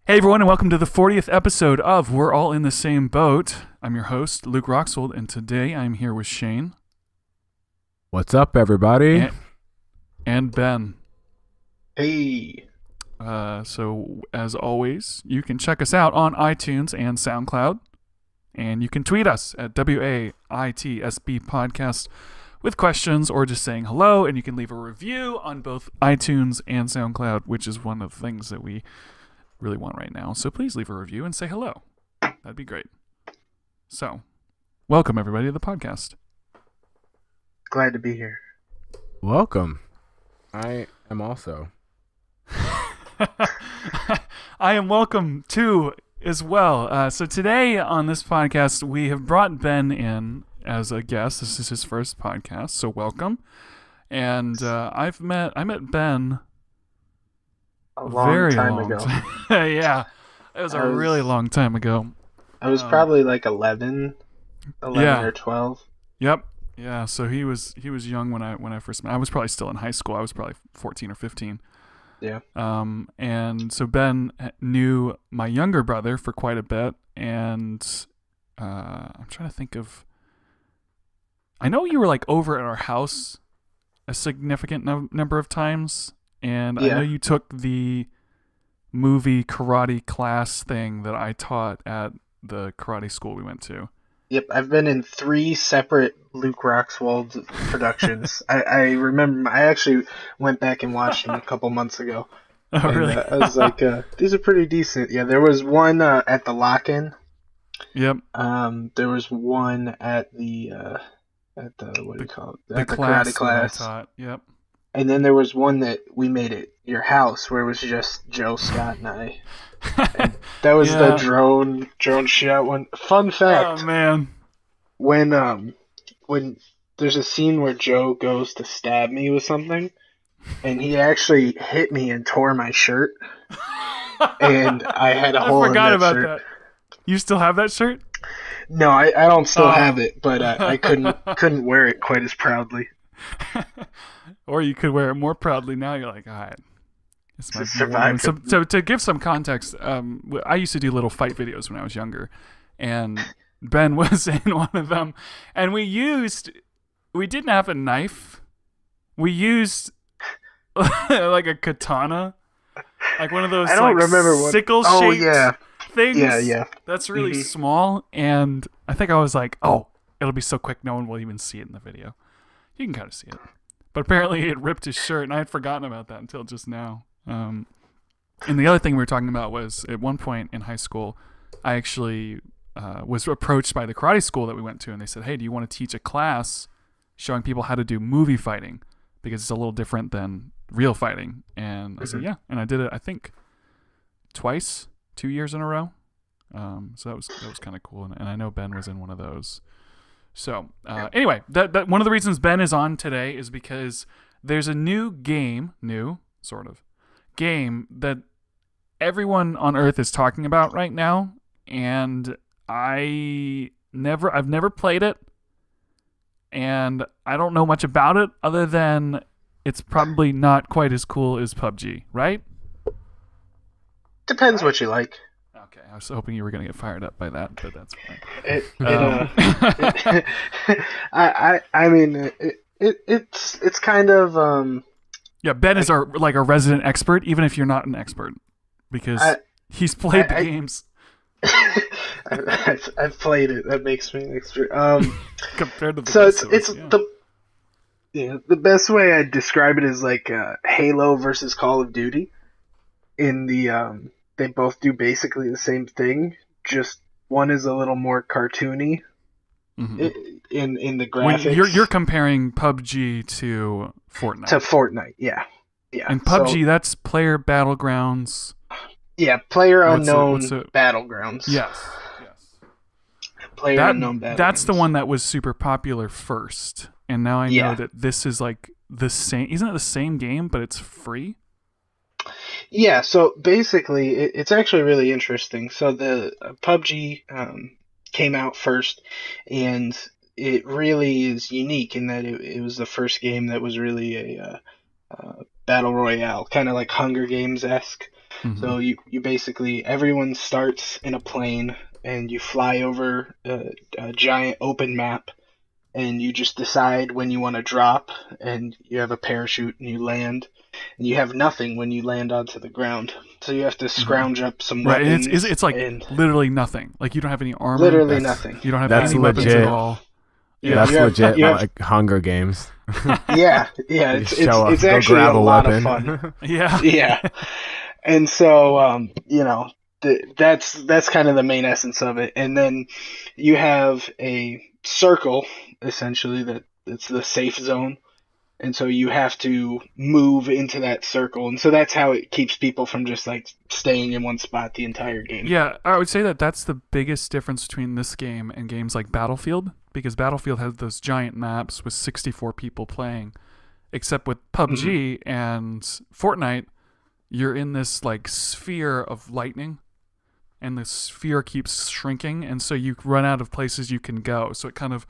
Hey everyone, and welcome to the 40th episode of We're All in the Same Boat. I'm your host, Luke Roxwold, and today I'm here with Shayne. What's up, everybody? And Ben. Hey. So, as always, you can check us out on iTunes and SoundCloud, and you can tweet us at WAITSB Podcast with questions or just saying hello, and you can leave a review on both iTunes and SoundCloud, which is one of the things that we really want right now. So please leave a review and say hello. That'd be great. So, welcome everybody to the podcast. Glad to be here. Welcome. I am also. I am welcome too as well. So today on this podcast, we have brought Ben in as a guest. This is his first podcast, so welcome. And I met Ben a long time ago. Yeah, it was a really long time ago. I was probably like 11 or 12. Yep. Yeah. So he was young when I first met. I was probably still in high school. I was probably 14 or 15. Yeah. And so Ben knew my younger brother for quite a bit, and I'm trying to think of. I know you were like over at our house a significant number of times. And I know you took the movie karate class thing that I taught at the karate school we went to. Yep, I've been in 3 separate Luke Roxwold productions. I remember, I actually went back and watched them a couple months ago. Oh, really? I was like, these are pretty decent. Yeah, there was one at the lock-in. Yep. There was one at the what do you call it? The karate class. That I taught. Yep. And then there was one that we made at your house where it was just Joe, Scott, and I. And that was the drone shot one. Fun fact. Oh man. When there's a scene where Joe goes to stab me with something, and he actually hit me and tore my shirt, and I had a hole in that shirt. I forgot about that. You still have that shirt? No, I don't still have it, but I couldn't wear it quite as proudly. Or you could wear it more proudly now. You're like, all right. It's my survive. So to give some context, I used to do little fight videos when I was younger, and Ben was in one of them. And we didn't have a knife. We used like a katana, like one of those sickle-shaped things. Yeah. That's really small, and I think I was like, oh, it'll be so quick, no one will even see it in the video. You can kind of see it. But apparently it ripped his shirt, and I had forgotten about that until just now. And the other thing we were talking about was, at one point in high school, I actually was approached by the karate school that we went to, and they said, hey, do you want to teach a class showing people how to do movie fighting? Because it's a little different than real fighting. And I said, yeah. And I did it, I think, twice, 2 years in a row. So that was kind of cool. And I know Ben was in one of those. So anyway, that one of the reasons Ben is on today is because there's a new game that everyone on Earth is talking about right now, and I've never played it, and I don't know much about it other than it's probably not quite as cool as PUBG, right? Depends what you like. Okay, I was hoping you were going to get fired up by that, but that's fine. I mean, it's kind of yeah. Ben is our resident expert, even if you're not an expert, because he's played the games. I've played it. That makes me an expert. Compared to the the best way I'd describe it is like Halo versus Call of Duty. They both do basically the same thing, just one is a little more cartoony in the graphics. When you're comparing PUBG to Fortnite. To Fortnite, yeah. And PUBG, that's player battlegrounds. Yeah, player unknown battlegrounds. Yes. Player unknown battlegrounds. That's the one that was super popular first, and now I know that this is like the same. Isn't it the same game, but it's free? Yeah, so basically, it's actually really interesting. So the PUBG came out first, and it really is unique in that it was the first game that was really a battle royale, kind of like Hunger Games-esque. Mhm. So you basically, everyone starts in a plane and you fly over a giant open map, and you just decide when you want to drop, and you have a parachute and you land, and you have nothing when you land onto the ground. So you have to scrounge up some Right, and weapons it's like and literally nothing. Like you don't have any armor. literally That's nothing. You don't have that's any weapons at legit. all. You, That's you have, legit you have, like Hunger Games. yeah, You it's show up, it's go actually a grab a lot of weapon. fun. Yeah. Yeah. And so, that's kind of the main essence of it. And then you have a circle, essentially, it's the safe zone. And so you have to move into that circle. And so that's how it keeps people from just like staying in one spot the entire game. Yeah, I would say that that's the biggest difference between this game and games like Battlefield, because Battlefield has those giant maps with 64 people playing, except with PUBG and Fortnite, you're in this like sphere of lightning, and the sphere keeps shrinking, and so you run out of places you can go. So it kind of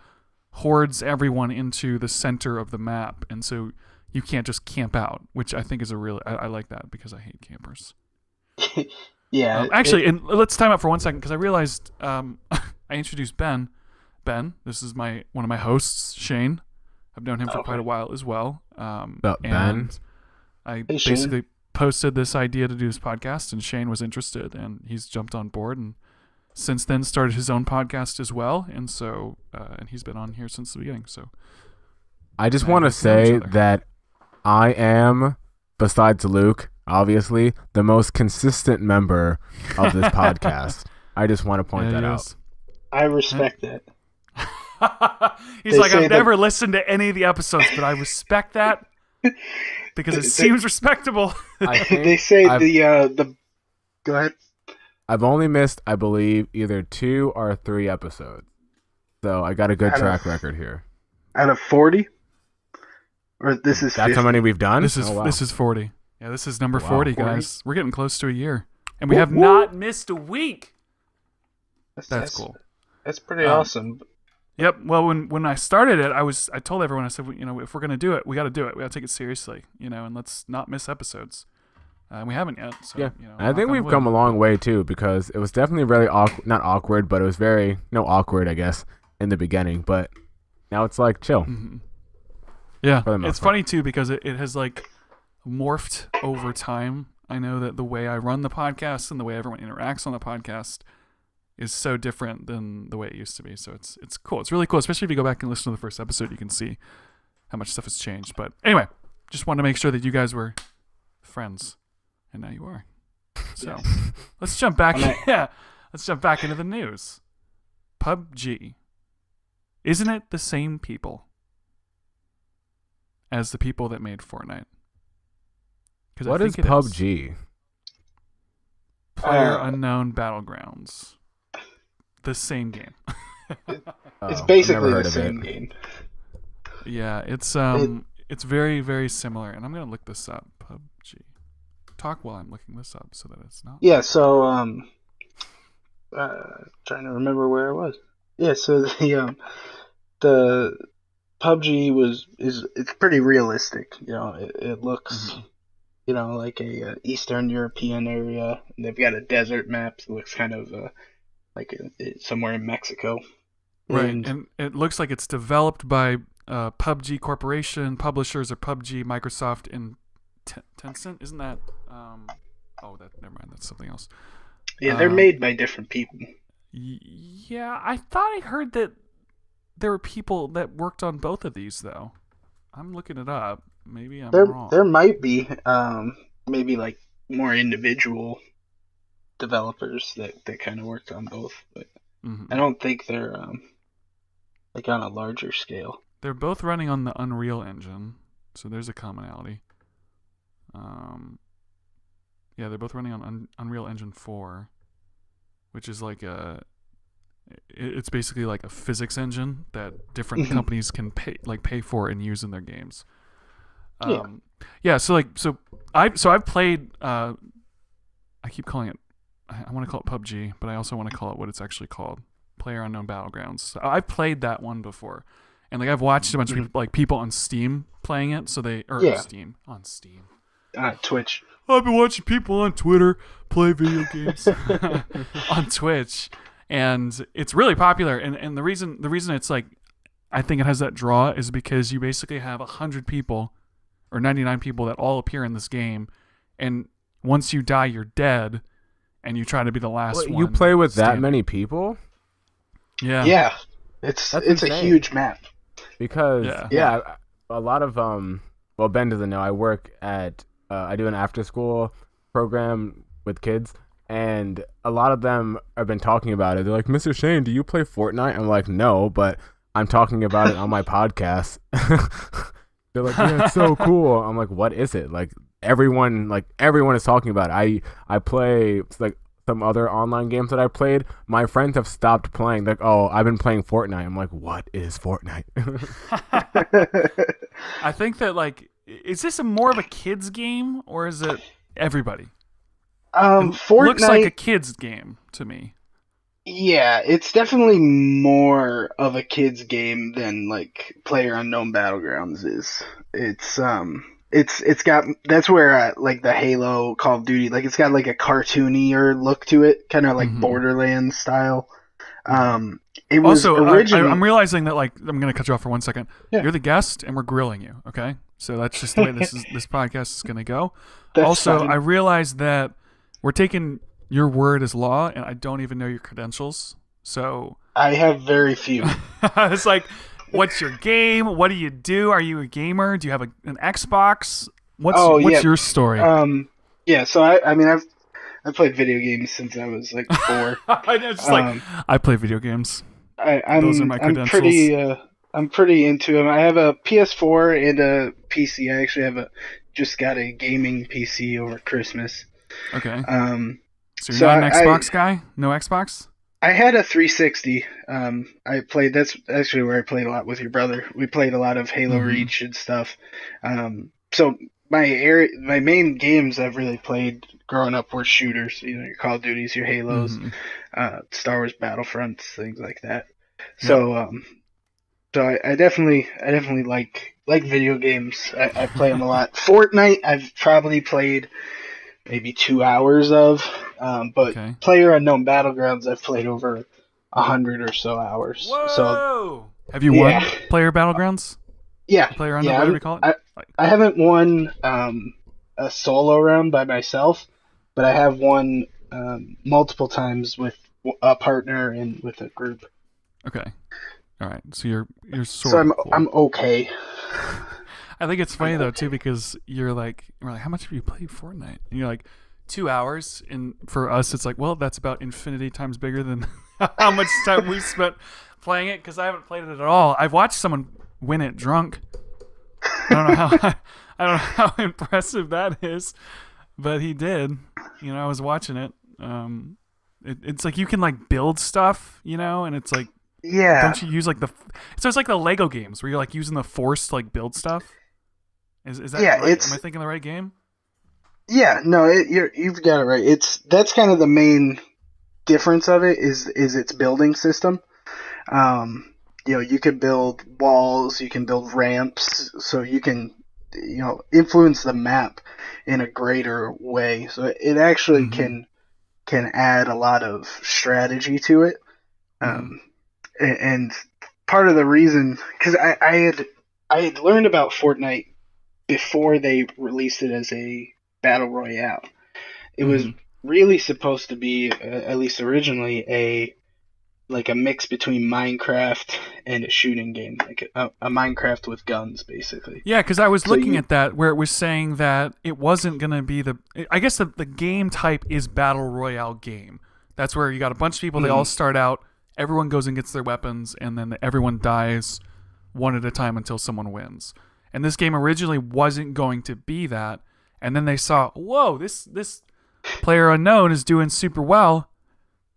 hordes everyone into the center of the map, and so you can't just camp out, which I think is I like that because I hate campers. Yeah. Actually, and let's time out for 1 second because I realized I introduced Ben. Ben, this is one of my hosts, Shayne. I've known him for quite a while as well. Up, Ben? And I Hey, Shayne. basically posted this idea to do this podcast, and Shayne was interested, and he's jumped on board, and since then started his own podcast as well, and so and he's been on here since the beginning. So I just Now want to you guys know each say other. that I am, besides Luke, obviously, the most consistent member of this podcast. I just want to point that out. I respect that. He's They like, say I've never listened to any of the episodes, but I respect that because it seems respectable. I think They say I've- the go ahead. I've only missed, I believe, either 2 or 3 episodes. So I got a good Out of- track record here. Out of 40? Or this is That's 50? how many we've done? This is Oh, wow. this is 40. Yeah, this is number Wow. 40, 40? guys. We're getting close to a year, and we Whoop, have whoop. not missed a week. That's cool. That's pretty Um, awesome. Yep. Well, when I started it, I told everyone, I said, if we're gonna do it, we got to do it. We got to take it seriously, and let's not miss episodes. And we haven't yet. So, Yeah, knock I think on we've wood. come a long way too, because it was definitely very not awkward, but it was very awkward, I guess, in the beginning. But now it's like chill. Mhm. Yeah, For the most it's part. funny too because it has like morphed over time. I know that the way I run the podcast and the way everyone interacts on the podcast is so different than the way it used to be. So it's cool. It's really cool, especially if you go back and listen to the first episode. You can see how much stuff has changed. But anyway, just wanted to make sure that you guys were friends, and now you are. So let's jump back. Yeah, let's jump back into the news. PUBG. Isn't it the same people as the people that made Fortnite? 'Cause I What is think it PUBG? Player Unknown Battlegrounds. The same game. It's Oh, I've basically never the heard of same it. game. Yeah, it's very, very similar, and I'm gonna look this up. PUBG. Talk while I'm looking this up so that it's not. Yeah, so trying to remember where I was. Yeah, so the PUBG it's pretty realistic. It looks like a Eastern European area. They've got a desert map that looks kind of like somewhere in Mexico. Right, And and it looks like it's developed by PUBG Corporation. Publishers are PUBG, Microsoft, and Tencent. Isn't that? Never mind. That's something else. yeah, they're made by different people. Yeah, I thought I heard that there were people that worked on both of these, though. I'm looking it up. Maybe I'm wrong. There might be maybe like more individual developers that kind of worked on both, but Mhm. I don't think they're like on a larger scale. They're both running on the Unreal Engine, so there's a commonality. Yeah, they're both running on Unreal Engine 4, which is like it's basically like a physics engine that different companies can pay for and use in their games. I've played. I keep calling it. I want to call it PUBG, but I also want to call it what it's actually called: Player Unknown Battlegrounds. So I've played that one before, and like I've watched a bunch of people on Steam playing it. So on Steam, Twitch. I've been watching people on Twitter play video games on Twitch, and it's really popular. And the reason it's like, I think it has that draw is because you basically have 100 people or 99 people that all appear in this game, and once you die, you're dead, and you try to be the last one. You play with that standing. many people? Yeah. Yeah, it's insane. a huge map. Because Yeah. a lot of well, Ben doesn't know. I work at I do an after school program with kids, and a lot of them have been talking about it. They're like, "Mr. Shayne, do you play Fortnite?" I'm like, "No, but I'm talking about it on my podcast." They're like, "Yeah, it's so cool." I'm like, "What is it?" Like everyone is talking about it. I play like some other online games that I played. My friends have stopped playing. Like, "Oh, I've been playing Fortnite." I'm like, "What is Fortnite?" I think that, like, is this more of a kids game or is it everybody? Fortnite Looks like a kids game to me. Yeah, it's definitely more of a kid's game than like PlayerUnknown Battlegrounds is. It's got that's where like the Halo, Call of Duty, like it's got like a cartoonier look to it, kind of like Borderlands style. It was Also, originally. I'm realizing that, like, I'm going to cut you off for 1 second. Yeah. You're the guest, and we're grilling you. Okay, so that's just the way this podcast is going to go. That's Also, fine. I realized that we're taking your word as law, and I don't even know your credentials. So I have very few. it's like, what's your game? What do you do? Are you a gamer? Do you have an Xbox? What's your story? Yeah. So I mean I've played video games since I was like 4. I know, just like, I play video games. Those are my credentials. I'm pretty into them. I have a PS4 and a PC. I actually just got a gaming PC over Christmas. Okay. So you're so not an Xbox guy? No Xbox? I had a 360. That's actually where I played a lot with your brother. We played a lot of Halo Reach and stuff. So my main games I've really played growing up were shooters. You know, your Call of Duties, your Halos, Star Wars Battlefronts, things like that. So I definitely like video games. I play them a lot. Fortnite I've probably played maybe 2 hours of, but PlayerUnknown Battlegrounds I've played over 100 or so hours. Whoa! So have you won Player Battlegrounds? Yeah, PlayerUnknown, whatever you call it. I haven't won a solo round by myself, but I have won multiple times with a partner and with a group. Okay, all right. So you're sort so of cool. I'm okay. I think it's funny though too, because we're like, how much have you played Fortnite? And you're like, 2 hours. And for us, it's like, well, that's about infinity times bigger than how much time we spent playing it, because I haven't played it at all. I've watched someone win it drunk. I don't know how impressive that is, but he did. You know, I was watching it. It's like you can like build stuff, you know, and it's like, don't you use like so it's like the Lego games where you're like using the Force to like build stuff. Is that right? Am I thinking the right game? Yeah, no, you've got it right. That's kind of the main difference of it is its building system. You know, you can build walls, you can build ramps, so you can, you know, influence the map in a greater way. So it actually can add a lot of strategy to it. And part of the reason, because I had learned about Fortnite before they released it as a battle royale. It was really supposed to be, at least originally, like a mix between Minecraft and a shooting game, like a Minecraft with guns, basically. Yeah, because I was looking at that where it was saying that it wasn't going to be I guess the game type is battle royale game. That's where you got a bunch of people, they all start out, everyone goes and gets their weapons, and then everyone dies one at a time until someone wins. And this game originally wasn't going to be that, and then they saw, whoa, this PlayerUnknown is doing super well.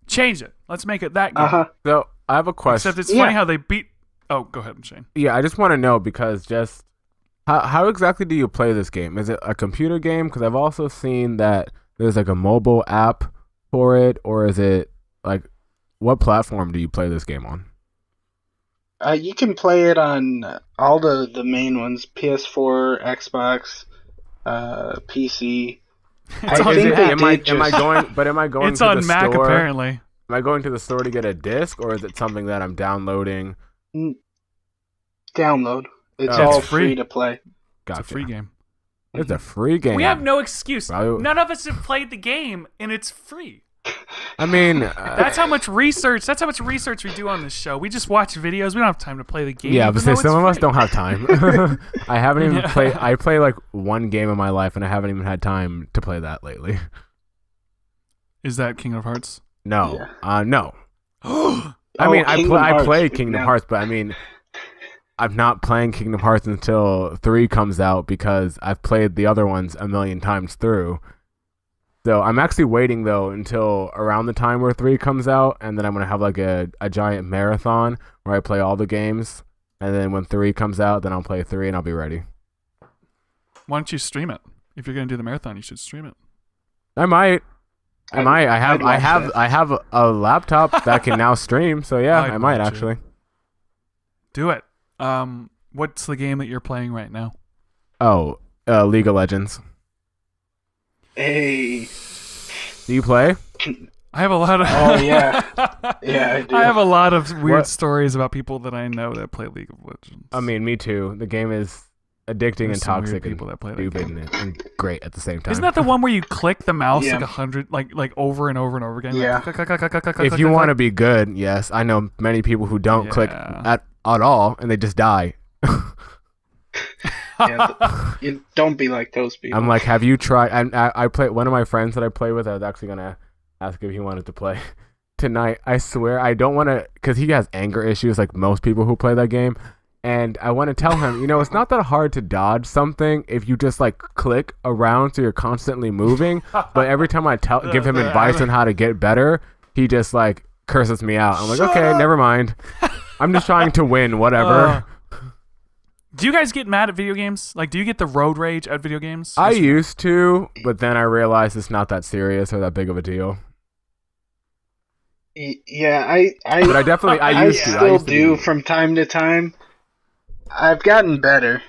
Change it. Let's make it that game. So I have a question. Except it's funny how they beat. Oh, go ahead, Shayne. Yeah, I just want to know, because just how exactly do you play this game? Is it a computer game? Because I've also seen that there's like a mobile app for it, or is it like, what platform do you play this game on? You can play it on all the main ones: PS4, Xbox, PC. I Is think it, they am I did am I just- going? But am I going It's to on the Mac store? apparently. Am I going to the store to get a disc, or is it something that I'm downloading? Download. It's Oh, all it's free. free to play. Gotcha. It's a free game. It's a free game. We have no excuse. Probably- None of us have played the game, and it's free. I mean, That's how much research. That's how much research we do on this show. We just watch videos. We don't have time to play the game. yeah, even but though some of it's us free. don't have time. I haven't even Yeah. played. I play like one game in my life, and I haven't even had time to play that lately. Is that Kingdom of Hearts? No, Yeah. no. Oh, I mean, I Kingdom Hearts. play Kingdom No. Hearts, but I mean, I'm not playing Kingdom Hearts until 3 comes out because I've played the other ones a million times through. So I'm actually waiting though until around the time where 3 comes out, and then I'm gonna have like a giant marathon where I play all the games, and then when 3 comes out, then I'll play 3 and I'll be ready. Why don't you stream it? If you're gonna do the marathon, you should stream it. I might. I might. I'd watch that. I have a laptop that can now stream. So yeah, I'd I might watch it. actually. Do it. What's the game that you're playing right now? Oh, League of Legends. Hey. Do you play? I have a lot of. Oh, yeah. Yeah, I do. I have a lot of weird What? stories about people that I know that play League of Legends. I mean, me too. The game is addicting There's and some weird toxic and people that play that stupid game. and great at the same time. Isn't that the one where you click the mouse Yeah. like 100, like over and over and over again? Yeah. If you want to be good, yes. I know many people who don't click Yeah. at all and they just die. Yeah, you don't be like those people. I'm like, have you tried? And I play one of my friends that I play with. I was actually gonna ask if he wanted to play tonight. I swear, I don't want to, because he has anger issues like most people who play that game. And I want to tell him, it's not that hard to dodge something if you just like click around so you're constantly moving. But every time I give him advice on how to get better, he just like curses me out. I'm like, Shut okay, up. never mind. I'm just trying to win, whatever. Do you guys get mad at video games? Like, do you get the road rage at video games? I used to, but then I realized it's not that serious or that big of a deal. Yeah, But I definitely, I used to. I still used to do be- from time to time. I've gotten better,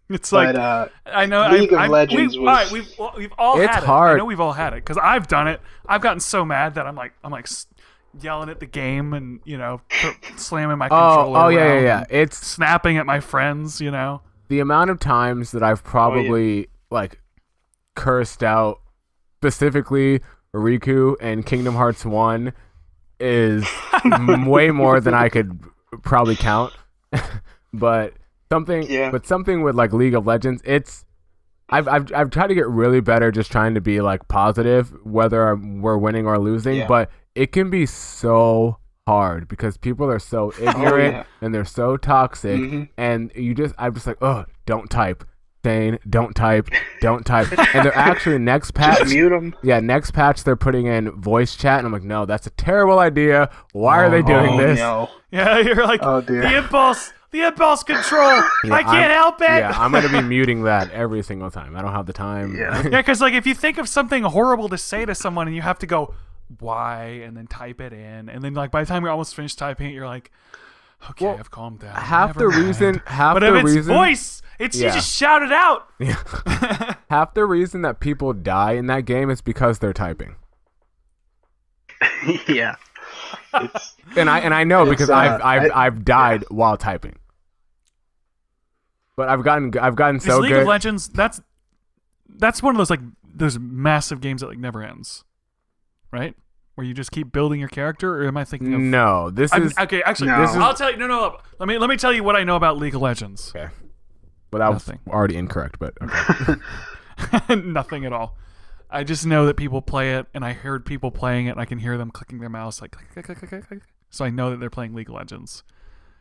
It's like but I know. League of Legends all right, was- we've all It's had it. hard. I know we've all had it because I've done it. I've gotten so mad that I'm like yelling at the game and slamming my controller. Oh, yeah, around yeah. and It's snapping at my friends. the amount of times that I've probably like cursed out specifically Riku and Kingdom Hearts 1 is way more than I could probably count. but something with like League of Legends, I've tried to get really better just trying to be like positive whether we're winning or losing, Yeah. but it can be so hard because people are so ignorant and they're so toxic, and I'm just like, oh, don't type, Shayne, don't type, and they're actually next patch. just mute them. Yeah, next patch they're putting in voice chat, and I'm like, no, that's a terrible idea. Why are they doing this? No. Yeah, you're like Oh, dear. the impulse control. Yeah, I can't help it. Yeah, I'm gonna be muting that every single time. I don't have the time. Yeah. Yeah, because like if you think of something horrible to say to someone and you have to go why and then type it in, and then like by the time you're almost finished typing it, you're like, okay, Well, I've calmed down. half the Never mind. reason, But if it's voice, you just shout it out. half the reason that people die in that game is because they're typing. Yeah. It's, And I know because It's, I've died while typing. But I've gotten Is so League good. of Legends, that's one of those like those massive games that like never ends, right? Where you just keep building your character, or am I thinking of? No, this is Okay, actually, No. I'll tell you. No. Let me tell you what I know about League of Legends. okay. Well, that was Nothing. already incorrect, but okay. Nothing at all. I just know that people play it, and I heard people playing it, and I can hear them clicking their mouse like click, click, click, click, click. So I know that they're playing League of Legends,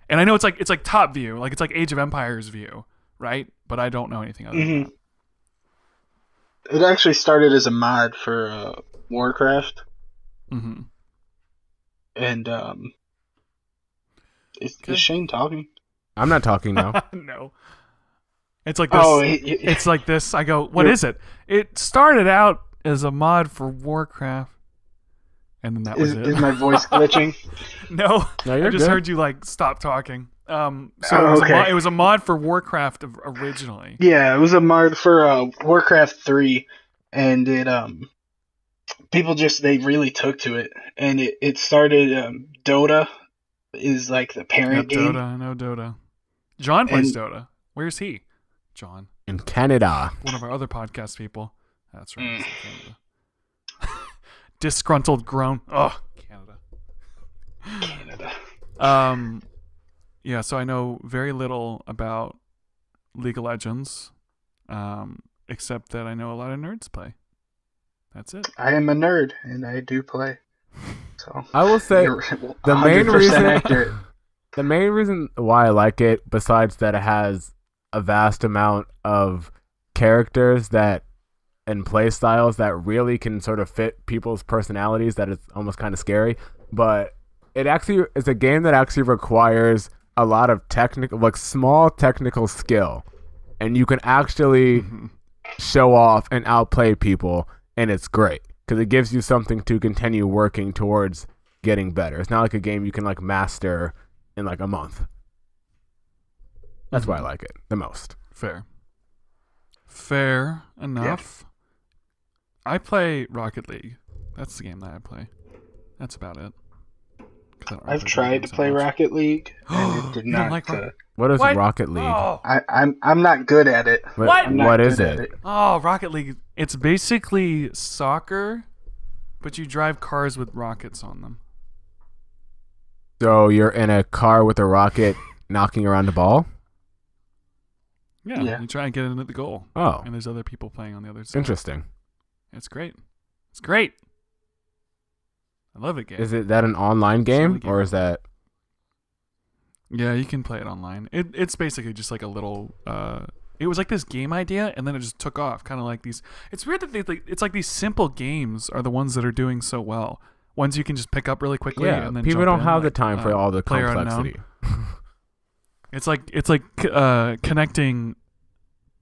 and I know it's like top view, like it's like Age of Empires view, right? But I don't know anything other than that. it actually started as a mod for Warcraft, Mm-hmm. and is Shayne talking? I'm not talking now. No. It's like this. Oh, It's like this. I go, what is it? It started out as a mod for Warcraft, and then that was it. is my voice glitching? No, No, you're I just good. heard you like stop talking. So Oh, okay. it was a mod for Warcraft originally. Yeah, it was a mod for Warcraft 3, and it people just they really took to it, and it started. Dota is like the parent Yep, game, Dota. I know Dota. John plays and Dota. Where's he? John, In Canada. one of our other podcast people. That's right. Mm. He's in Canada. Disgruntled groan. Oh, Canada. Canada. Yeah, so I know very little about League of Legends, except that I know a lot of nerds play. That's it. I am a nerd, and I do play. So I will say you're the main 100% reason accurate. the main reason why I like it, besides that it has a vast amount of characters that and play styles that really can sort of fit people's personalities, that it's almost kind of scary. But it actually is a game that actually requires a lot of technical, like small technical skill, and you can actually show off and outplay people, and it's great because it gives you something to continue working towards getting better. It's not like a game you can like master in like a month. That's why I like it the most. Fair enough. I play Rocket League. That's the game that I play. That's about it. 'Cause I don't really I've play tried video to games play that much. Rocket League, and it did You don't not. like What is What? Rocket League? Oh, I'm not good at it. What? I'm not What good is at it? oh, Rocket League. It's basically soccer, but you drive cars with rockets on them. So you're in a car with a rocket knocking around a ball? Yeah, Yeah. you try and get into the goal. Oh, And there's other people playing on the other side. interesting. It's great. It's great. I love it, game. Is it that an online game, Silly or game. is that... Yeah, you can play it online. It's basically just like a little. It was like this game idea, and then it just took off. Kind of like these. It's weird that it's like these simple games are the ones that are doing so well. Ones you can just pick up really quickly. Yeah, and then people jump don't in, have the like, time for all the Player Unknown. complexity. It's like connecting,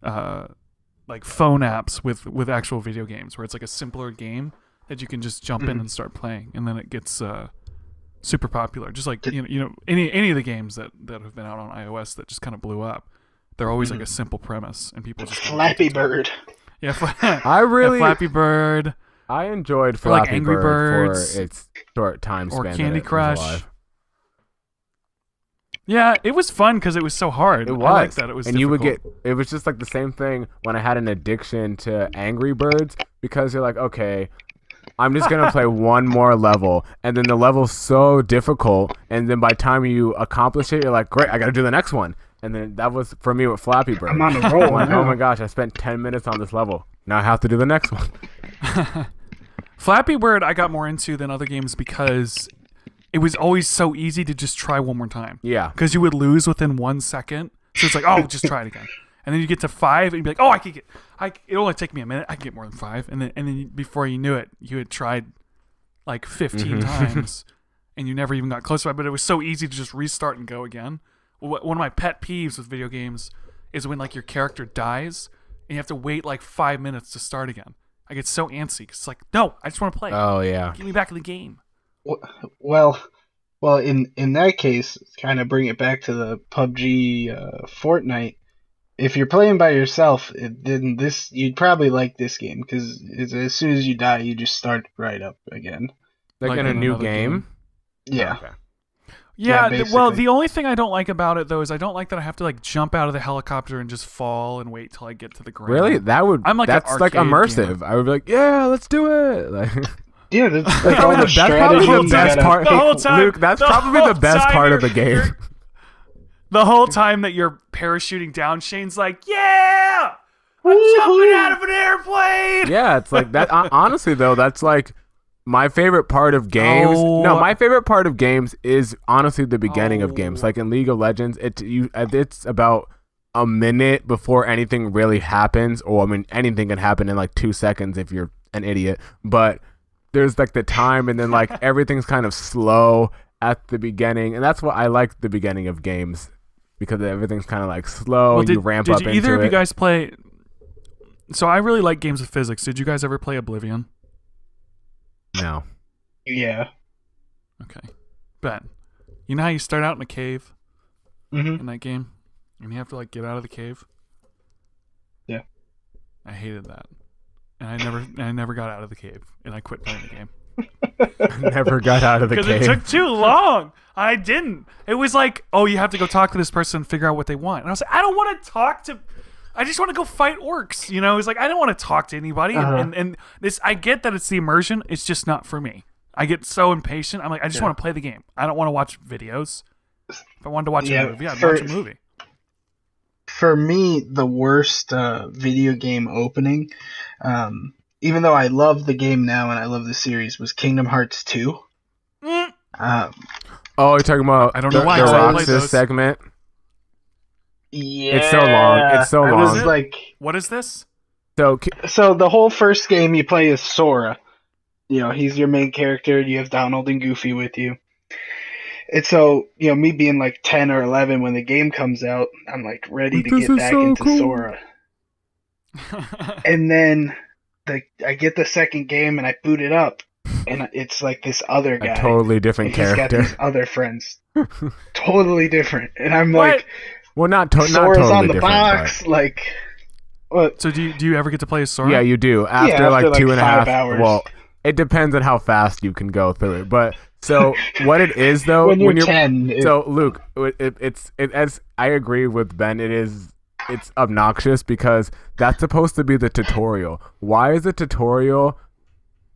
like phone apps with actual video games, where it's like a simpler game that you can just jump in and start playing, and then it gets super popular. Just like you know any of the games that have been out on iOS that just kind of blew up. They're always like a simple premise, and people just Flappy Bird. Yeah, I really... Flappy Bird I enjoyed Or like Flappy Angry Bird Birds, for its short time or span. Candy that it was Crush. alive. Yeah, it was fun because it was so hard. It was. I liked that. It was and you would difficult. get... It was just like the same thing when I had an addiction to Angry Birds, because you're like, okay, I'm just going to play one more level, and then the level's so difficult, and then by the time you accomplish it, you're like, great, I got to do the next one. And then that was for me with Flappy Bird. I'm on a roll. I'm like, now. oh my gosh, I spent 10 minutes on this level. Now I have to do the next one. Flappy Bird I got more into than other games because it was always so easy to just try one more time. Yeah. Because you would lose within 1 second. So it's like, oh, just try it again. And then you get to 5 and you'd be like, oh, it'll only take me a minute. I can get more than 5. And then before you knew it, you had tried like 15 times and you never even got close to it. But it was so easy to just restart and go again. One of my pet peeves with video games is when like your character dies and you have to wait like 5 minutes to start again. I get so antsy because it's like, no, I just want to play. Oh, yeah. Get me back in the game. Well, in that case, kind of bring it back to the PUBG Fortnite. If you're playing by yourself, then you'd probably like this game because as soon as you die, you just start right up again. Like in a in new another game? Yeah. Okay. Yeah, Yeah, well, basically. the only thing I don't like about it though is I don't like that I have to like jump out of the helicopter and just fall and wait till I get to the ground. Really? I'm like an that's like arcade immersive. gamer. I would be like, yeah, let's do it. Like, Yeah, that's that's like all probably the the best, strategy. probably the you best gotta part. The whole time- Luke, that's the probably whole the best time part of the you're- game. The whole time that you're parachuting down, Shane's like, yeah, I'm jumping out of an airplane. Yeah, it's like that. Honestly, though, that's like my favorite part of games. Oh. No, my favorite part of games is honestly the beginning of games. Oh. Like in League of Legends, it's about a minute before anything really happens. Or I mean, anything can happen in like 2 seconds if you're an idiot. But there's like the time, and then like everything's kind of slow at the beginning, and that's what I like the beginning of games, because everything's kind of like slow. Well, and you ramp up did into either of it. you guys play? So I really like games with physics. Did you guys ever play Oblivion? No. Yeah. Okay, Ben, you know how you start out in a cave Mm-hmm. in that game, and you have to like get out of the cave. Yeah. I hated that. and I never got out of the cave, and I quit playing the game Never got out of the because cave. it took too long. I didn't. It was like, oh, you have to go talk to this person and figure out what they want. And I was like, I don't want to talk to. I just want to go fight orcs. You know, it's like I don't want to talk to anybody. And this, I get that it's the immersion. It's just not for me. I get so impatient. I'm like, I just want to play the game. I don't want to watch videos. If I wanted to watch a movie, I'd watch a movie. For me, the worst video game opening, even though I love the game now and I love the series, was Kingdom Hearts 2. Oh, you're talking about I don't know why the I haven't played Roxas those. segment? Yeah. It's so long. It's so I long. was like, What is this? so the whole first game you play as Sora. You know, he's your main character. You have Donald and Goofy with you. And so, you know, me being like 10 or 11 when the game comes out, I'm like ready to This get is back so into cool. Sora. And then I get the second game and I boot it up, and it's like this other guy. A totally different and he's got character. these other friends. Totally different. And I'm What? like, Well, not Sora's totally on the different. box. Like, what? So do you ever get to play as Sora? Yeah, you do. After, after like like 2.5 5 hours. Well, it depends on how fast you can go through it. But so what it is though, When you're 10. So Luke, as I agree with Ben, it's obnoxious because that's supposed to be the tutorial. Why is the tutorial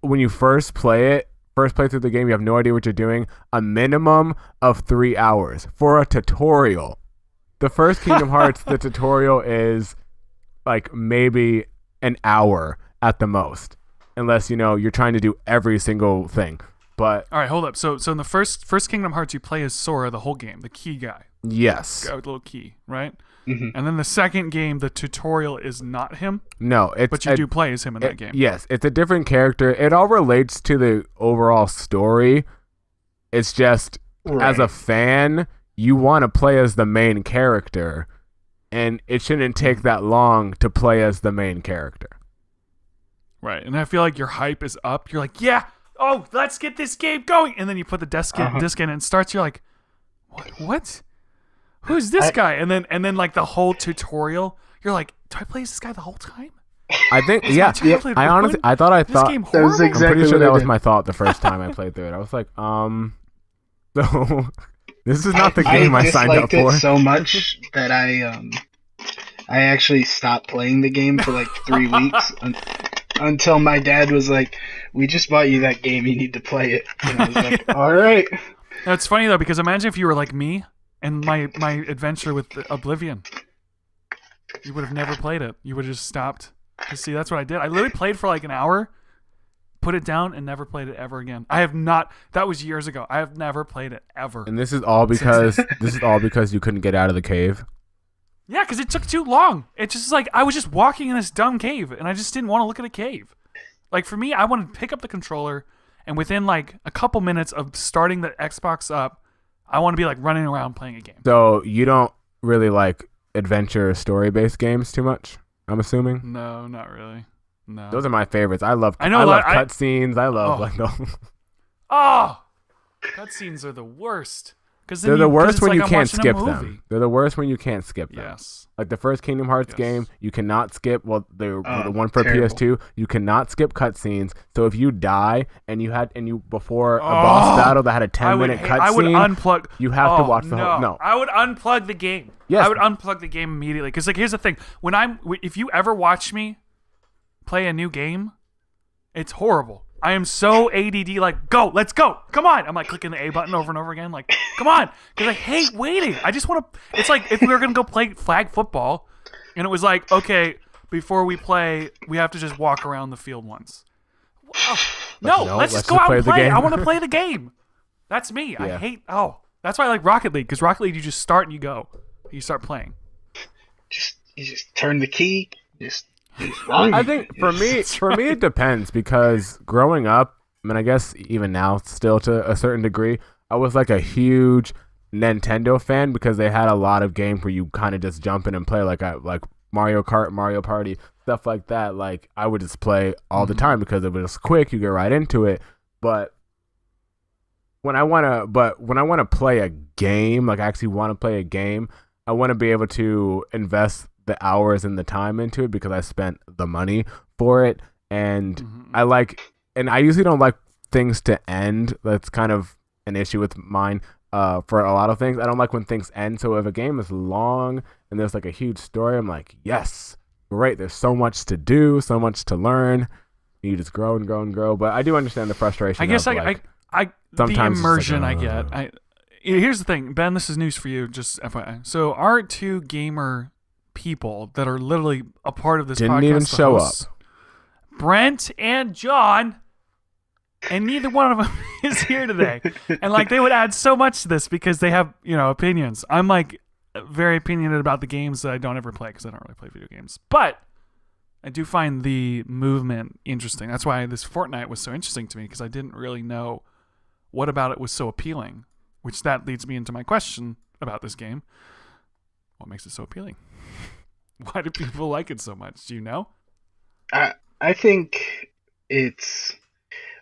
when you first play through the game, you have no idea what you're doing, a minimum of 3 hours for a tutorial? The first Kingdom Hearts, the tutorial is like maybe an hour at the most, unless you're trying to do every single thing. But All right, hold up. So in the first Kingdom Hearts, you play as Sora the whole game, the key guy, yes, guy with the little key, right? Mhm. And then the second game, the tutorial is not him, no, but you do play as him in that game. Yes, it's a different character. It all relates to the overall story. It's just as a fan, you want to play as the main character, and it shouldn't take that long to play as the main character. Right. And I feel like your hype is up. You're like, yeah, oh, let's get this game going. And then you put the disc in and it starts. You're like, what? Who's this guy? And then like the whole tutorial, you're like, do I play as this guy the whole time? I think, Is yeah. my childhood I honestly, ruined? I thought This game That was horrible? I'm exactly pretty sure what that I was did. my thought the first time I played through it. I was like, so this is not the game I signed up disliked for. it so much that I actually stopped playing the game for like 3 weeks until my dad was like, "We just bought you that game. You need to play it." And I was like, "All right." No, it's funny though, because imagine if you were like me and my adventure with Oblivion. You would have never played it. You would have just stopped. You see, that's what I did. I literally played for like an hour, put it down, and never played it ever again. I have not. That was years ago. I have never played it ever. And this is all because you couldn't get out of the cave. Yeah, because it took too long. It just like I was just walking in this dumb cave, and I just didn't want to look at a cave. Like for me, I wanted to pick up the controller, and within like a couple minutes of starting the Xbox up, I want to be like running around playing a game. So you don't really like adventure story-based games too much, I'm assuming? No, not really. No. Those are my favorites. I love I know, love I- cutscenes. I love Oh. like the Oh, cutscenes are the worst. They're the worst when you I'm can't watching a skip movie. them. They're the worst when you can't skip them. Yes. Like the first Kingdom Hearts Yes. game, you cannot skip. Well, the Oh, one for terrible. PS2, you cannot skip cutscenes. So if you die and you before a boss battle that had a 10-minute I would cutscene, unplug. you have to watch the whole. No, I would unplug the game. Yes. I would unplug the game immediately. Because like, here's the thing: if you ever watch me play a new game, it's horrible. I am so ADD. Like, go, let's go, come on. I'm like clicking the A button over and over again. Like, come on, because I hate waiting. I just want to. It's like if we were gonna go play flag football, and it was like, okay, before we play, we have to just walk around the field once. Oh, no, let's just go out and the play. game. I want to play the game. That's me. I Yeah. hate. Oh, that's why I like Rocket League, because Rocket League you just start and you go. You start playing. You just turn the key. I think for me it depends because growing up, I mean, I guess even now still to a certain degree, I was like a huge Nintendo fan because they had a lot of games where you kind of just jump in and play like Mario Kart, Mario Party, stuff like that. Like I would just play all the time because it was quick, you get right into it. But when I wanna play a game, like I actually want to play a game, I want to be able to invest the hours and the time into it because I spent the money for it, and Mhm. I usually don't like things to end. That's kind of an issue with mine. For a lot of things, I don't like when things end. So if a game is long and there's like a huge story, I'm like, yes, great. There's so much to do, so much to learn. You just grow and grow and grow. But I do understand the frustration. I guess of, I the sometimes it's just like, immersion I get. Here's the thing, Ben. This is news for you. Just FYI. So our two gamer people that are literally a part of this didn't podcast, even the show hosts, up. Brent and John, and neither one of them is here today. And like they would add so much to this because they have opinions. I'm like very opinionated about the games that I don't ever play because I don't really play video games, but I do find the movement interesting. That's why this Fortnite was so interesting to me because I didn't really know what about it was so appealing, which that leads me into my question about this game. What makes it so appealing? Why do people like it so much? Do you know? I think it's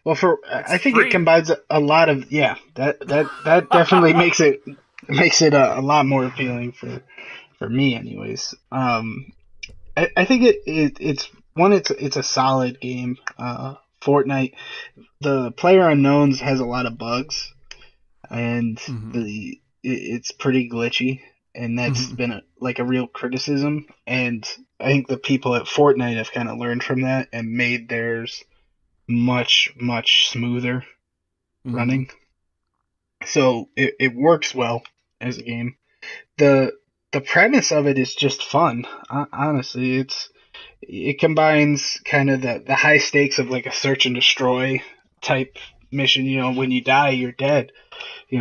I think free. it combines a lot of that definitely makes it a lot more appealing for me anyways. I think it's a solid game. Fortnite, the player unknowns has a lot of bugs, and Mm-hmm. it's pretty glitchy, and that's Mm-hmm. been a real criticism. And I think the people at Fortnite have kind of learned from that and made theirs much smoother Mm-hmm. running. So it works well as a game. The the premise of it is just fun. Honestly, it combines kind of the high stakes of like a search and destroy type mission. When you die, you're dead.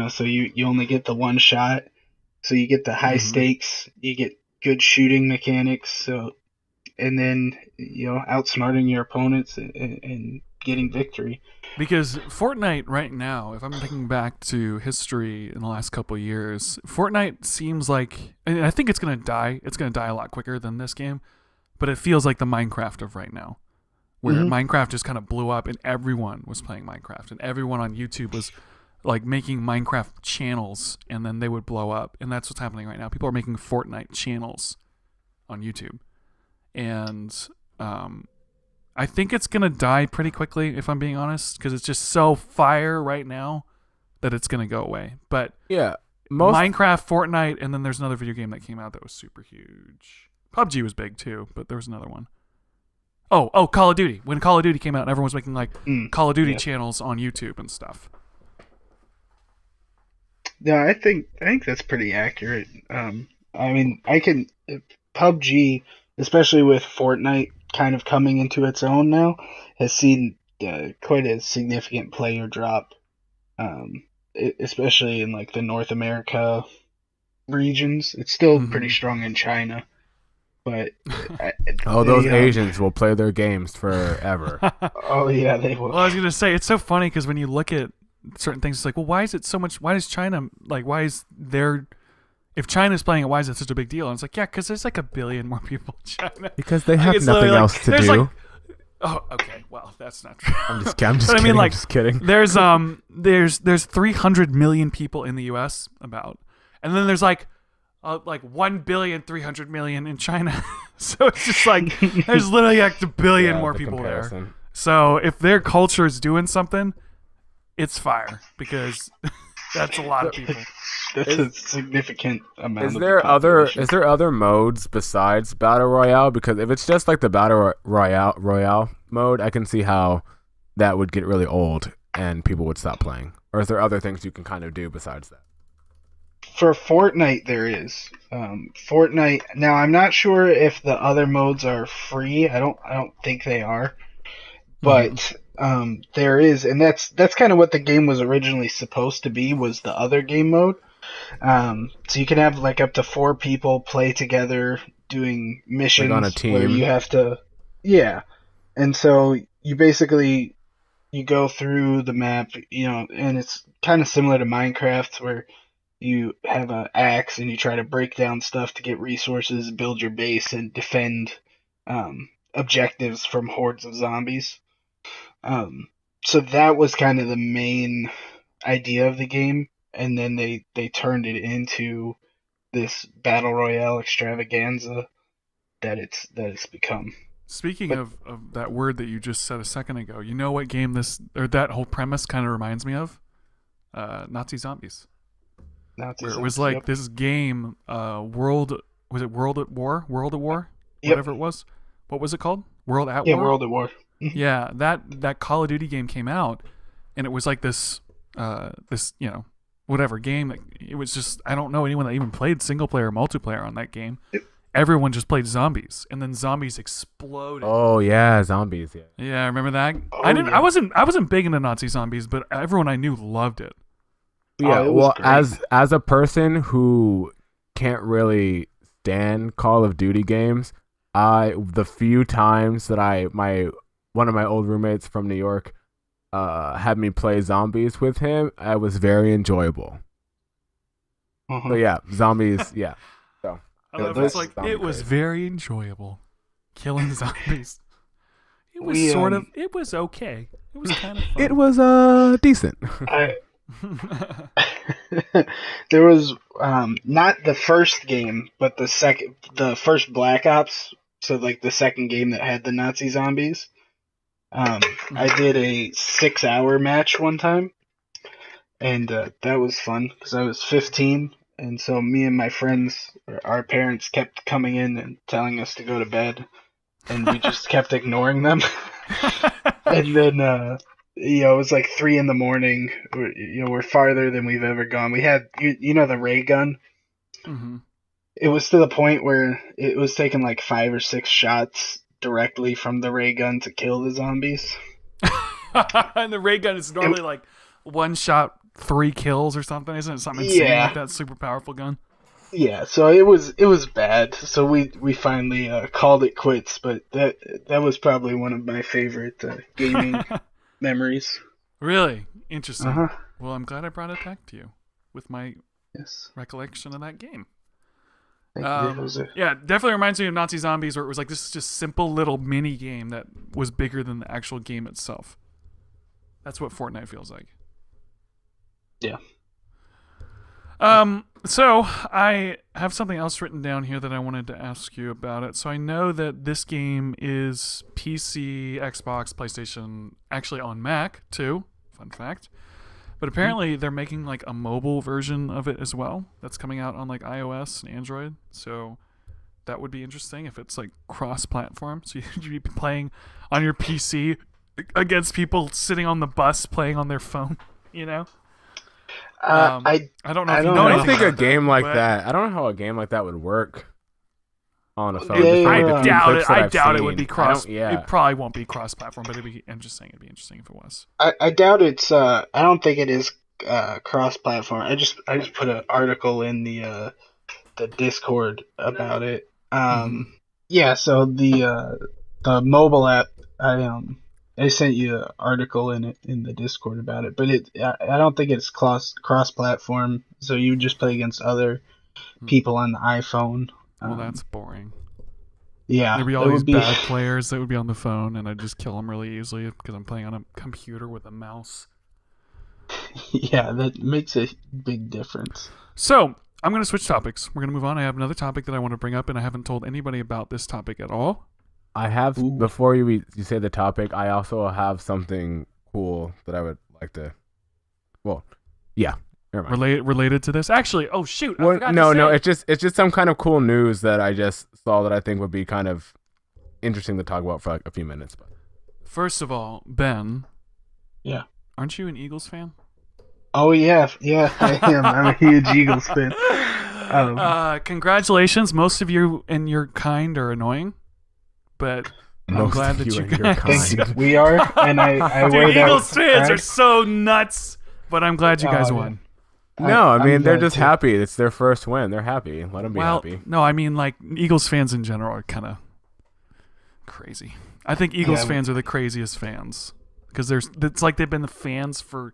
So you only get the one shot. So you get the high Mm-hmm. stakes, you get good shooting mechanics. So and then outsmarting your opponents and getting victory. Because Fortnite right now, if I'm thinking back to history in the last couple of years, Fortnite seems like, and I think it's going to die. It's going to die a lot quicker than this game, but it feels like the Minecraft of right now, where Hmm. Minecraft just kind of blew up and everyone was playing Minecraft and everyone on YouTube was like making Minecraft channels and then they would blow up. And that's what's happening right now. People are making Fortnite channels on YouTube. And I think it's going to die pretty quickly, if I'm being honest, because it's just so fire right now that it's going to go away. But Yeah, most Minecraft, Fortnite, and then there's another video game that came out that was super huge. PUBG was big too, but there was another one. Oh, Call of Duty. When Call of Duty came out, everyone was making like Call of Duty Yeah. channels on YouTube and stuff. Yeah, I think that's pretty accurate. I mean, I can PUBG, especially with Fortnite kind of coming into its own now, has seen quite a significant player drop, especially in like the North America regions. It's still pretty Mm-hmm. strong in China, but uh, oh, those they Asians will play their games forever. oh yeah, they will. Well, I was gonna say it's so funny because when you look at certain things, it's like, well, why is it so much? Why is China like? Why is there? If China's playing it, why is it such a big deal? And it's like, yeah, because there's like a billion more people in China. Because they Like, have it's nothing literally else like to there's do. like, oh, okay, well, that's not true. I'm just kidding. But I mean, like, I'm just kidding. there's 300 million people in the U.S. about, and then there's like 1,300,000,000 in China. So it's just like there's literally like a billion Yeah, more the people there. comparison. So if their culture is doing something, it's fire because that's a lot of people. That's Is- a significant amount Is of there the other population. is there other modes besides battle royale? Because if it's just like the battle royale mode, I can see how that would get really old and people would stop playing. Or is there other things you can kind of do besides that? For Fortnite, there is Fortnite. Now, I'm not sure if the other modes are free. I don't think they are, Mm-hmm. but there is, and that's kind of what the game was originally supposed to be. Was the other game mode? So you can have like up to four people play together doing Like on a missions where team. you have to, yeah. And so you basically you go through the map, and it's kind of similar to Minecraft where you have an axe and you try to break down stuff to get resources, build your base, and defend objectives from hordes of zombies. Um, so that was kind of the main idea of the game, and then they turned it into this battle royale extravaganza that it's become. Speaking of that word that you just said a second ago, you know what game that whole premise kind of reminds me of? Nazi Zombies. Nazi Where it zombies, was like yep. this game, World at War? Yep. Whatever it was. What was it called? World at Yeah, War? World at War. Yeah, that Call of Duty game came out, and it was like this whatever game that it was just, I don't know anyone that even played single player or multiplayer on that game. Everyone just played zombies, and then zombies exploded. Oh yeah, zombies. Yeah. Yeah, remember that? Oh, I didn't. yeah. I wasn't big into Nazi zombies, but everyone I knew loved it. Yeah. it was Well, great. as a person who can't really stand Call of Duty games, the few times that one of my old roommates from New York had me play zombies with him, it was very enjoyable. So yeah, zombies. Yeah. So I Yeah, love those it's like zombie it was craze. very enjoyable, killing zombies. It was We, it was okay. It was kind of fun. it was decent. I there was not the first game, but the first Black Ops. So like the second game that had the Nazi zombies. I did a 6-hour match one time, and that was fun because I was 15, and so me and my friends, our parents kept coming in and telling us to go to bed, and we just kept ignoring them. And then it was like 3 in the morning. We're farther than we've ever gone. We had the ray gun. Mm-hmm. It was to the point where it was taking like 5 or 6 shots directly from the ray gun to kill the zombies. And the ray gun is normally like one shot, 3 kills or something, isn't it? Something insane Yeah. like that super powerful gun. Yeah, so it was bad. So we finally called it quits. But that was probably one of my favorite gaming memories. Really interesting. Uh huh. Well, I'm glad I brought it back to you with my Yes. recollection of that game. Thank you. It was a- Yeah, definitely reminds me of Nazi Zombies, where it was like this is just simple little mini game that was bigger than the actual game itself. That's what Fortnite feels like. Yeah. So I have something else written down here that I wanted to ask you about it. So I know that this game is PC, Xbox, PlayStation, actually on Mac too. Fun fact. But apparently they're making like a mobile version of it as well. That's coming out on like iOS and Android. So that would be interesting if it's like cross-platform. So you'd be playing on your PC against people sitting on the bus playing on their phone. You know. I I don't know I if you don't know know. I anything think a about that, game like but that. I don't know how a game like that would work on a phone. Yeah, just from yeah, the yeah. few doubt clips it. that I I've doubt it would seen. be I cross. don't- Yeah. It probably won't be cross-platform, but it'd be interesting. It'd be interesting if it was. I doubt it's. I don't think it is cross-platform. I just put an article in the Discord about it. Yeah. So the mobile app. I sent you an article in the Discord about it, but I don't think it's cross-platform. So you just play against other people on the iPhone. Well, that's boring. Yeah. There'd be all it these would be. bad players that would be on the phone, and I'd just kill them really easily because I'm playing on a computer with a mouse. Yeah, that makes a big difference. So I'm going to switch topics. We're going to move on. I have another topic that I want to bring up, and I haven't told anybody about this topic at all. I have Ooh. before you say the topic. I also have something cool that I would like to. Well, yeah. Never mind. Related to this, actually. Oh shoot! I Well, forgot no, to no. say. It's just some kind of cool news that I just saw that I think would be kind of interesting to talk about for like a few minutes. But First of all, Ben. Yeah. Aren't you an Eagles fan? Oh yeah, I am. I'm a huge Eagles fan. Congratulations. Most of you and your kind are annoying, but I'm Most glad of that you you and your guys. Thank you. kind. We are, and I wear Dude, that. Eagles fans are right? so nuts, but I'm glad you guys Oh, yeah. won. No, I mean I'm they're glad just too. happy. It's their first win. They're happy. Let them be Well, happy. no, I mean like Eagles fans in general are kind of crazy. I think Eagles Yeah. fans are the craziest fans because it's like they've been the fans for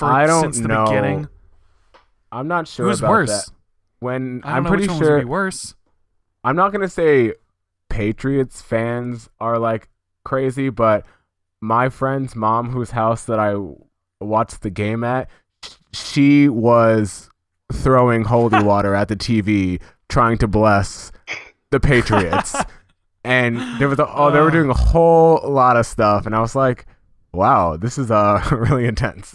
I don't since the know. beginning. I'm not sure Who's about worse? that. When I don't I'm know pretty which ones would sure be worse. I'm not gonna say Patriots fans are like crazy, but my friend's mom, whose house that I watched the game at, she was throwing holy water at the TV, trying to bless the Patriots. and there was they were doing a whole lot of stuff, and I was like, wow, this is really intense.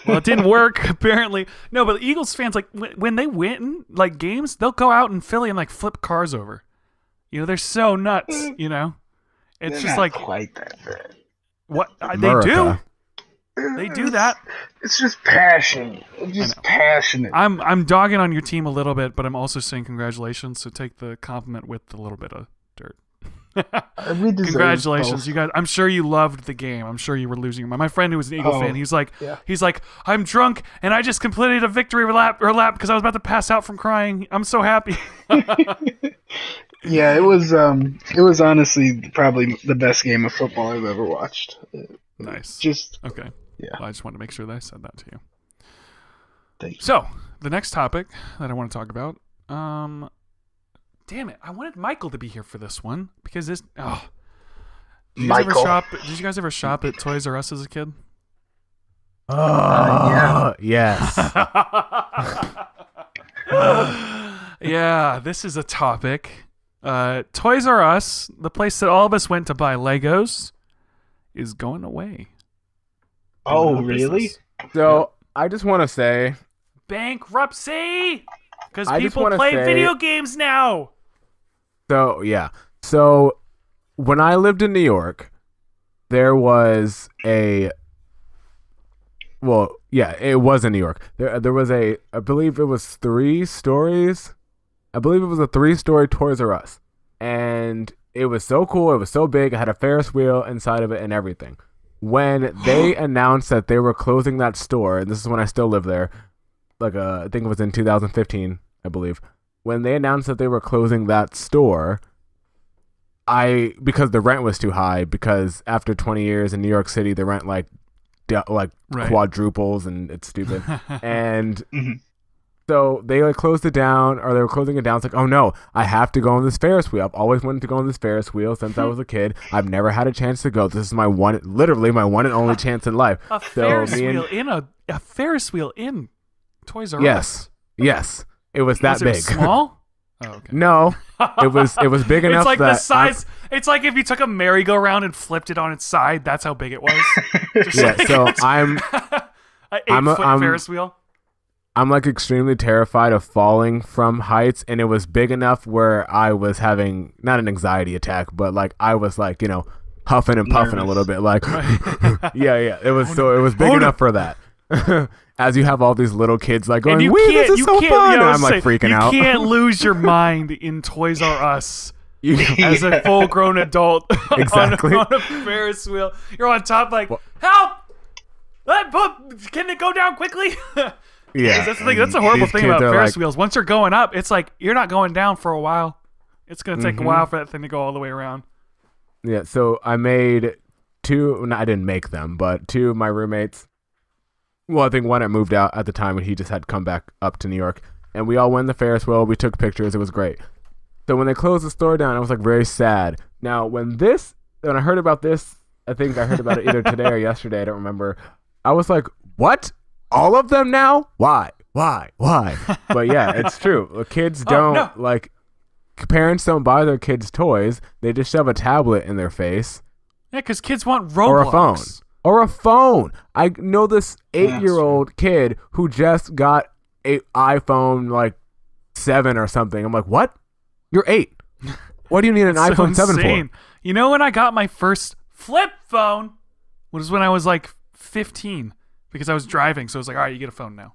Well, it didn't work apparently. No, but Eagles fans, like when they win like games, they'll go out in Philly and like flip cars over. You know, they're so nuts. You know, it's They're just not like quite that bad. what they America. do. They do that. It's just passion. It's just passionate. I'm dogging on your team a little bit, but I'm also saying congratulations. So take the compliment with a little bit of dirt. We deserve Congratulations, both. you guys. I'm sure you loved the game. I'm sure you were losing. My friend who was an Eagle fan, he's like, I'm drunk and I just completed a victory lap because I was about to pass out from crying. I'm so happy. Yeah, it was honestly probably the best game of football I've ever watched. Nice. Just Okay. yeah. Well, I just wanted to make sure that I said that to you. Thank you. So the next topic that I want to talk about, damn it, I wanted Michael to be here for this one because this. Oh, did you guys ever shop at Toys R Us as a kid? Yeah. Yes. Yeah, this is a topic. Toys R Us, the place that all of us went to buy Legos, is going away. Oh, really? Business. So I just want to say, Bankruptcy! Because I just people wanna play say- video games now. so yeah. So when I lived in New York, there was it was in New York. There was I believe it was 3 stories. I believe it was a 3-story Toys R Us. And it was so cool. It was so big. It had a Ferris wheel inside of it and everything. When they announced that they were closing that store, and this is when I still lived there, I think it was in 2015, I believe. When they announced that they were closing that store, because the rent was too high, because after 20 years in New York City, the rent Right. quadruples, and it's stupid. And Mhm. so they closed it down, or they were closing it down. It's like, oh no, I have to go on this Ferris wheel. I've always wanted to go on this Ferris wheel since I was a kid. I've never had a chance to go. This is literally my one and only chance in life. A Ferris wheel in Toys R Us. Yes, it was that Was it big. small? Oh, okay. No, it was big enough. It's like that the size. It's like if you took a merry-go-round and flipped it on its side. That's how big it was. Just Yeah, like so it's I'm an I'm a- 8-foot Ferris wheel. I'm extremely terrified of falling from heights, and it was big enough where I was having not an anxiety attack, but I was huffing and puffing a little bit, yeah. It was it was big enough for that. As you have all these little kids going, And you "Wee, can't, this is you so can't, fun!" you know, and I'm freaking out. You can't lose your mind in Toys R Us You- as a full-grown adult Exactly. on a Ferris wheel. You're on top, help! Can it go down quickly? yeah, That's the thing. That's a horrible these thing kids about are Ferris wheels. Once you're going up, it's like you're not going down for a while. It's gonna take a while for that thing to go all the way around. Yeah, so I made 2. No, I didn't make them, but 2 of my roommates. Well, I think one had moved out at the time, and he just had come back up to New York. And we all went in the Ferris wheel. We took pictures. It was great. So when they closed the store down, I was very sad. Now, when I heard about this, I think I heard about it either today or yesterday. I don't remember. I was like, what? All of them now? Why? But yeah, it's true. Kids don't parents don't buy their kids toys. They just shove a tablet in their face. Yeah, because kids want Roblox. Or a phone. I know this 8-year-old kid who just got a iPhone 7 or something. I'm like, what? You're 8. What do you need an So iPhone 7 insane. for? You know when I got my first flip phone was when I was 15 because I was driving. So I was like, all right, you get a phone now.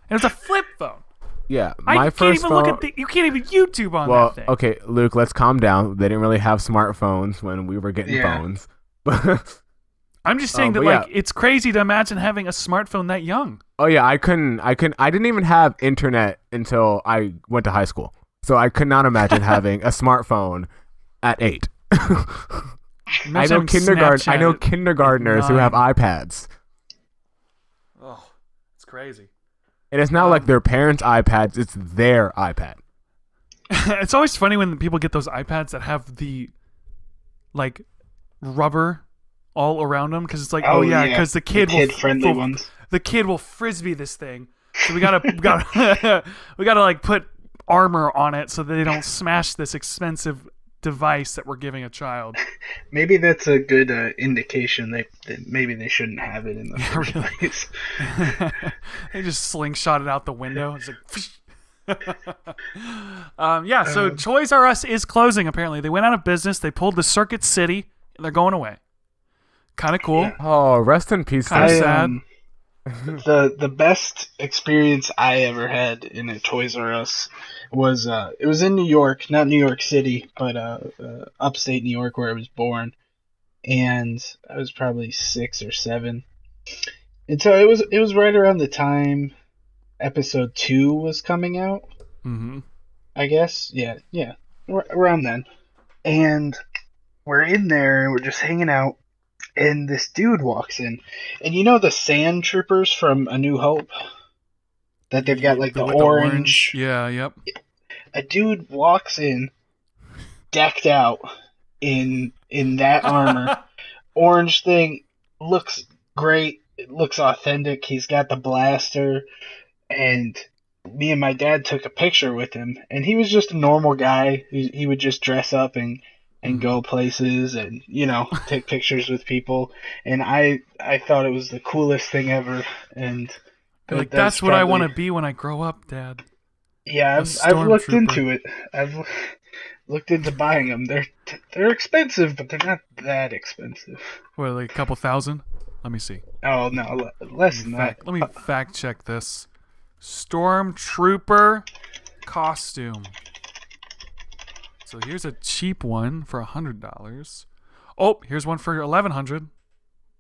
And it was a flip phone. Yeah, I my can't first even phone. look at you can't even YouTube on Well, that thing. okay, Luke, let's calm down. They didn't really have smartphones when we were getting phones. I'm just saying that but yeah. it's crazy to imagine having a smartphone that young. Oh yeah, I didn't even have internet until I went to high school. So I could not imagine having a smartphone at 8. I know kindergartners who have iPads. Oh, it's crazy. And it's not like their parents' iPads, it's their iPad. It's always funny when people get those iPads that have the rubber all around them because it's because the kid friendly ones. The kid will frisbee this thing, so we gotta put armor on it so that they don't smash this expensive device that we're giving a child. Maybe that's a good indication that maybe they shouldn't have it in the first really. place. They just slingshot it out the window. It's like, so Toys R Us is closing. Apparently, they went out of business. They pulled the Circuit City, and they're going away. Kind of cool. Yeah. Oh, rest in peace. Kind of sad. The best experience I ever had in a Toys R Us was it was in New York, not New York City, but upstate New York where I was born, and I was probably 6 or 7, and so it was right around the time episode 2 was coming out. Mm-hmm. I guess, yeah, around then, and we're in there and we're just hanging out. And this dude walks in, and you know the sand troopers from A New Hope that they've got like the orange. Yeah, yep. A dude walks in, decked out in that armor, orange thing, looks great. It looks authentic. He's got the blaster, and me and my dad took a picture with him, and he was just a normal guy. He would just dress up and go places and, take pictures with people. And I thought it was the coolest thing ever. And that's what I want to be when I grow up, Dad. Yeah, I've looked into it. I've looked into buying them. They're expensive, but they're not that expensive. What, like a couple thousand? Let me see. Oh, no, less than that. Let me fact check this. Stormtrooper costume. So here's a cheap one for $100. Oh, here's one for $1,100.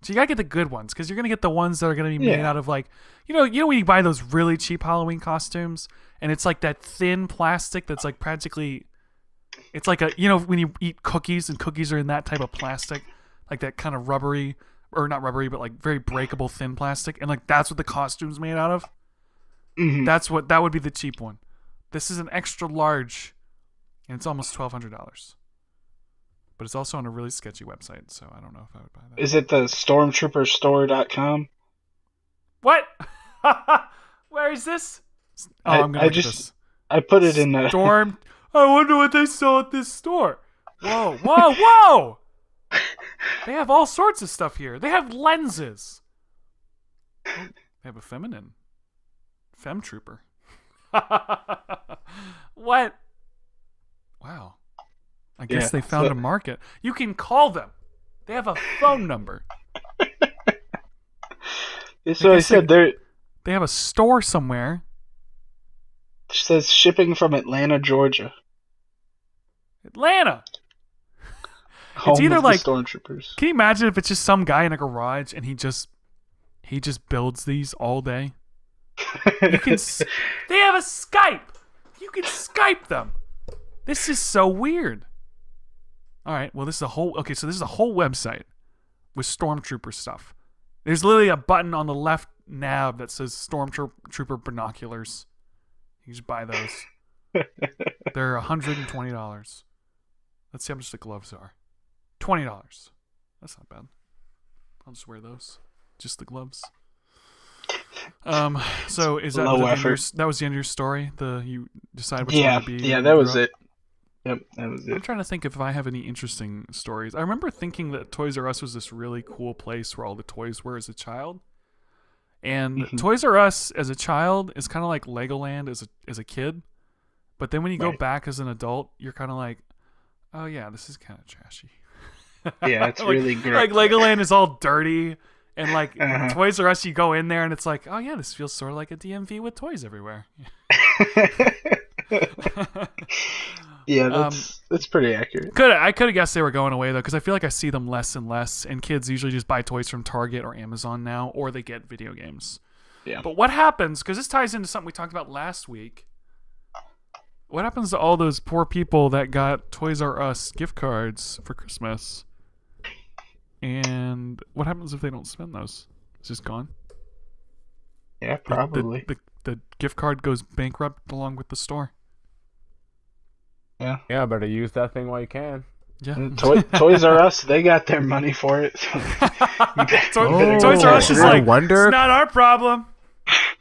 So you gotta get the good ones, because you're gonna get the ones that are gonna be made out of like, you know when you buy those really cheap Halloween costumes, and it's like that thin plastic that's like practically, it's like when you eat cookies and cookies are in that type of plastic, like that kind of rubbery, or not rubbery, but like very breakable thin plastic, and like that's what the costume's made out of. Mm-hmm. That would be the cheap one. This is an extra large. And it's almost $1,200. But it's also on a really sketchy website, so I don't know if I would buy that. Is it the stormtrooperstore.com? What? Where is this? Oh, I'm going to look at this. I put it in the... Storm... I wonder what they sell at this store. Whoa! They have all sorts of stuff here. They have lenses. Oh, they have a feminine. Fem trooper. What? Wow. I guess they found a market. You can call them. They have a phone number. So I said they have a store somewhere. It says shipping from Atlanta, Georgia. Atlanta. Home it's either of like the Stormtroopers. Can you imagine if it's just some guy in a garage and he just builds these all day? You can. They have a Skype. You can Skype them. This is so weird. All right, well, this is a whole website with Stormtrooper stuff. There's literally a button on the left nav that says Stormtrooper binoculars. You just buy those. They're $120. Let's see how much the gloves are. $20. That's not bad. I'll just wear those. Just the gloves. So is that that was the end of your story? You decided what you want to be? Yeah, that was it. Yep, that was it. I'm trying to think if I have any interesting stories. I remember thinking that Toys R Us was this really cool place where all the toys were as a child. And Toys R Us as a child is kind of like Legoland as a kid. But then when you go back as an adult, you're kind of like, oh yeah, this is kind of trashy. Yeah, it's really great. Like Legoland is all dirty. And like Toys R Us, you go in there and it's like, oh yeah, this feels sort of like a DMV with toys everywhere. Yeah, that's pretty accurate. I could have guessed they were going away though, because I feel like I see them less and less, and kids usually just buy toys from Target or Amazon now, or they get video games. Yeah. But what happens? Because this ties into something we talked about last week. What happens to all those poor people that got Toys R Us gift cards for Christmas? And what happens if they don't spend those? It's just gone. Yeah, probably. The gift card goes bankrupt along with the store. Yeah. Yeah, better use that thing while you can. Yeah. Toys R Us, they got their money for it. So Toys R Us is like, wonder, it's not our problem.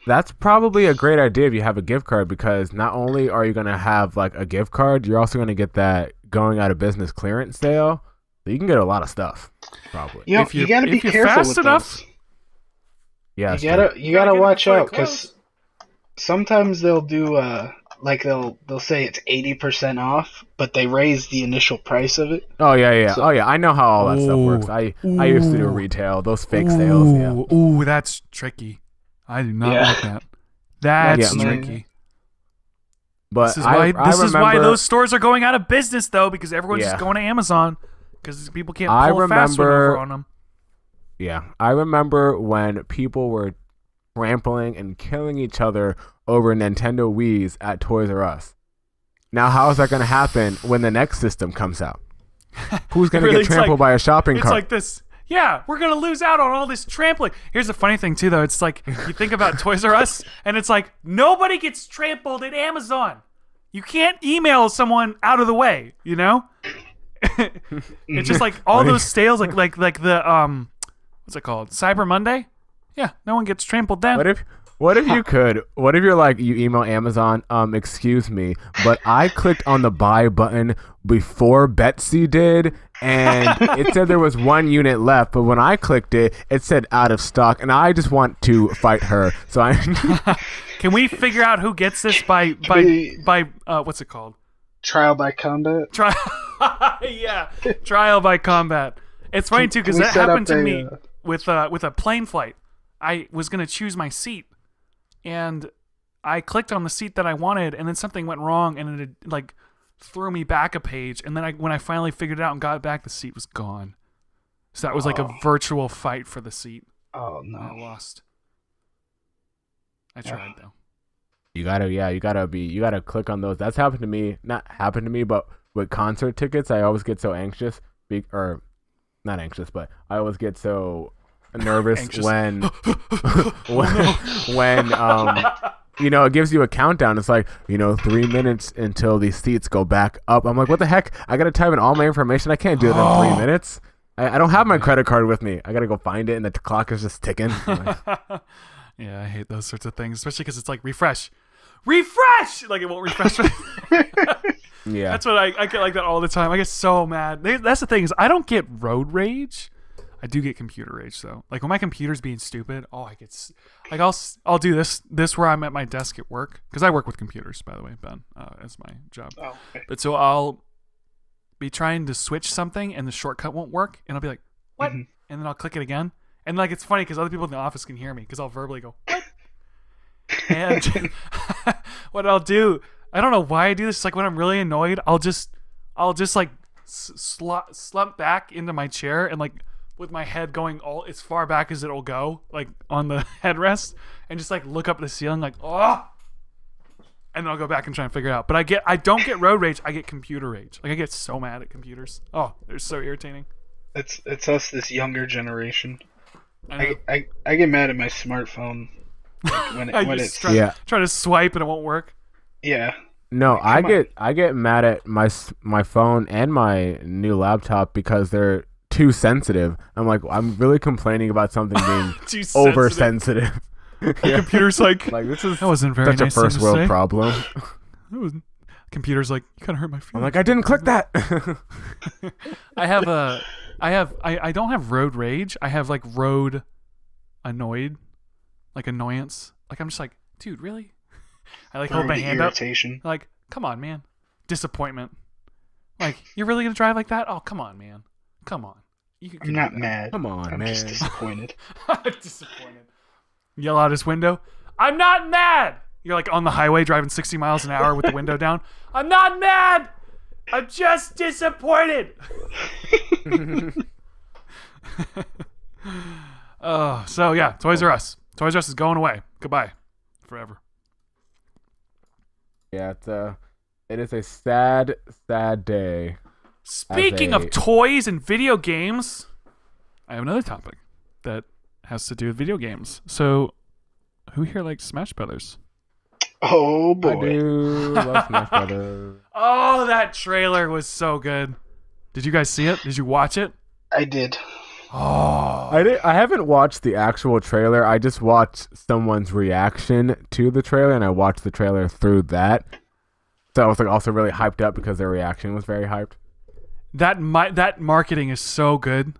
That's probably a great idea if you have a gift card, because not only are you going to have like a gift card, you're also going to get that going out of business clearance sale. So you can get a lot of stuff, probably. You know, If you you're- gotta be if you're careful fast with enough. those. Yeah, You gotta get it watch before it out because closes. sometimes they'll do like they'll say it's 80% off, but they raise the initial price of it. Oh yeah. So- Oh yeah. I know how all that stuff works. I used to do retail. Those fake sales. Yeah. Ooh, that's tricky. I do not Yeah. like that. That's Yeah. tricky. But This is why I is why remember- those stores are going out of business though, because everyone's Yeah. just going to Amazon because people can't I pull a fast one remember- over on them. Yeah, I remember when people were trampling and killing each other over Nintendo Wii's at Toys R Us. Now, how is that going to happen when the next system comes out? Who's going to Really, get it's trampled by a shopping It's cart? like this. Yeah, we're gonna lose out on all this trampling. Here's the funny thing too, though. It's like you think about Toys R Us, and it's like nobody gets trampled at Amazon. You can't email someone out of the way, you know. It's just like all those sales, like the what's it called, Cyber Monday? Yeah, no one gets trampled then. What if you could? What if you're like, you email Amazon, excuse me, but I clicked on the buy button before Betsy did, and it said there was 1 unit left, but when I clicked it, it said out of stock, and I just want to fight her. So I Can we figure out who gets this by what's it called? Trial by combat. Yeah, trial by combat. It's funny too because Can we that set happened up to a, me with a plane flight. I was gonna choose my seat, and I clicked on the seat that I wanted, and then something went wrong, and it like threw me back a page. And then when I finally figured it out and got it back, the seat was gone. So that was like a virtual fight for the seat. Oh I no. lost. I tried though. You gotta click on those. That's happened to me. Not happened to me, but with concert tickets, I always get so anxious, or not anxious, but I always get so nervous Anxious. when it gives you a countdown. It's like 3 minutes until these seats go back up. I'm like, what the heck? I gotta type in all my information. I can't do it in 3 minutes. I don't have my credit card with me. I gotta go find it, and the clock is just ticking. I'm like, Yeah, I hate those sorts of things, especially because it's like refresh, like it won't refresh. yeah. That's what I get like that all the time. I get so mad. That's the thing is I don't get road rage. I do get computer rage though. Like when my computer's being stupid, I get like I'll do this where I'm at my desk at work because I work with computers, by the way, Ben. It's my job. Oh, okay. But so I'll be trying to switch something and the shortcut won't work, and I'll be like, "What?" Mhm. And then I'll click it again, and like it's funny because other people in the office can hear me because I'll verbally go, "What?" And what I'll do, I don't know why I do this. Like when I'm really annoyed, I'll just like slump back into my chair and like with my head going all as far back as it'll go, like on the headrest, and just like look up at the ceiling, like and then I'll go back and try and figure it out. But I don't get road rage. I get computer rage. Like I get so mad at computers. Oh, they're so irritating. It's us, this younger generation. I know. I get mad at my smartphone when I when just it's try to swipe and it won't work. yeah. No, Come on. I get mad at my phone and my new laptop because they're too sensitive. I'm like, I'm really complaining about something being Too oversensitive. The computer's like, Like this is that wasn't very such nice a first thing to world say. problem. That was, computer's like, you kind of hurt my feelings. I'm like, I didn't click that. I don't have road rage. I have like road annoyed, like annoyance. Like I'm just like, dude, really? I like hold my hand irritation. up. Like, come on, man. Disappointment. Like, you're really gonna drive like that? Oh, come on, man. Come on. You can I'm do not that. mad. Come on, I'm man. just disappointed. Disappointed. Yell out his window. I'm not mad. You're like on the highway driving 60 miles an hour with the window down. I'm not mad. I'm just disappointed. Oh, so yeah, Toys R Us. Toys R Us is going away. Goodbye, forever. Yeah, it is a sad, sad day. Speaking of toys and video games, I have another topic that has to do with video games. So, who here likes Smash Brothers? Oh I boy. do love Smash Brothers. Oh, that trailer was so good. Did you guys see it? Did you watch it? I did. Oh, I haven't watched the actual trailer. I just watched someone's reaction to the trailer, and I watched the trailer through that. So I was like also really hyped up because their reaction was very hyped. that marketing is so good.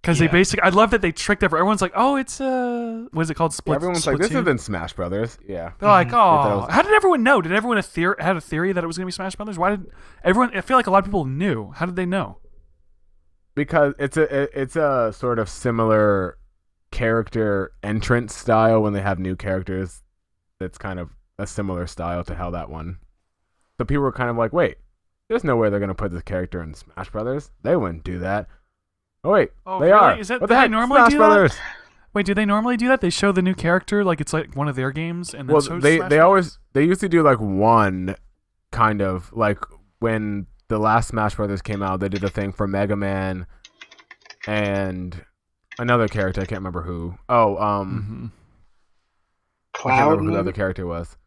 Because they basically, I love that they tricked everyone's like, oh, it's what is it called? Everyone's like, this isn't Smash Brothers. Yeah. They're like, oh, how did everyone know? Did everyone had a theory that it was gonna be Smash Brothers? Why did everyone? I feel like a lot of people knew. How did they know? Because it's a sort of similar character entrance style when they have new characters. It's kind of a similar style to how that one. So people were kind of like, wait, there's no way they're gonna put this character in Smash Brothers. They wouldn't do that. Oh wait, they are. Is that, what the heck? normally Smash do Brothers. That? Wait, do they normally do that? They show the new character like it's like one of their games, and then well, they used to do like one kind of like when the last Smash Brothers came out, they did a thing for Mega Man and another character. I can't remember who. Oh, Cloud. I can't remember who the other character was.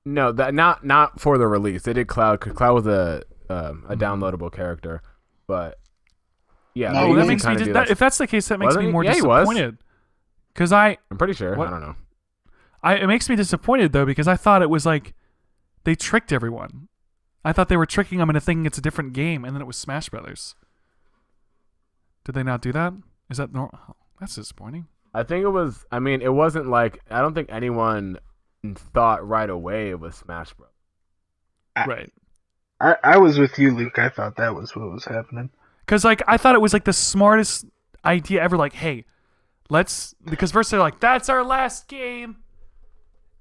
No, that not for the release. They did Cloud because Cloud was a downloadable character, but. Yeah, No, that makes me. If that's the case, that makes me more disappointed. Because I'm pretty sure. What? I don't know. It makes me disappointed though because I thought it was like they tricked everyone. I thought they were tricking them into thinking it's a different game, and then it was Smash Brothers. Did they not do that? Is that normal? Oh, that's disappointing. I think it was. I mean, it wasn't like I don't think anyone thought right away it was Smash Bros. Right. I was with you, Luke. I thought that was what was happening. Because, like, I thought it was, like, the smartest idea ever. Like, hey, because first they're like, that's our last game.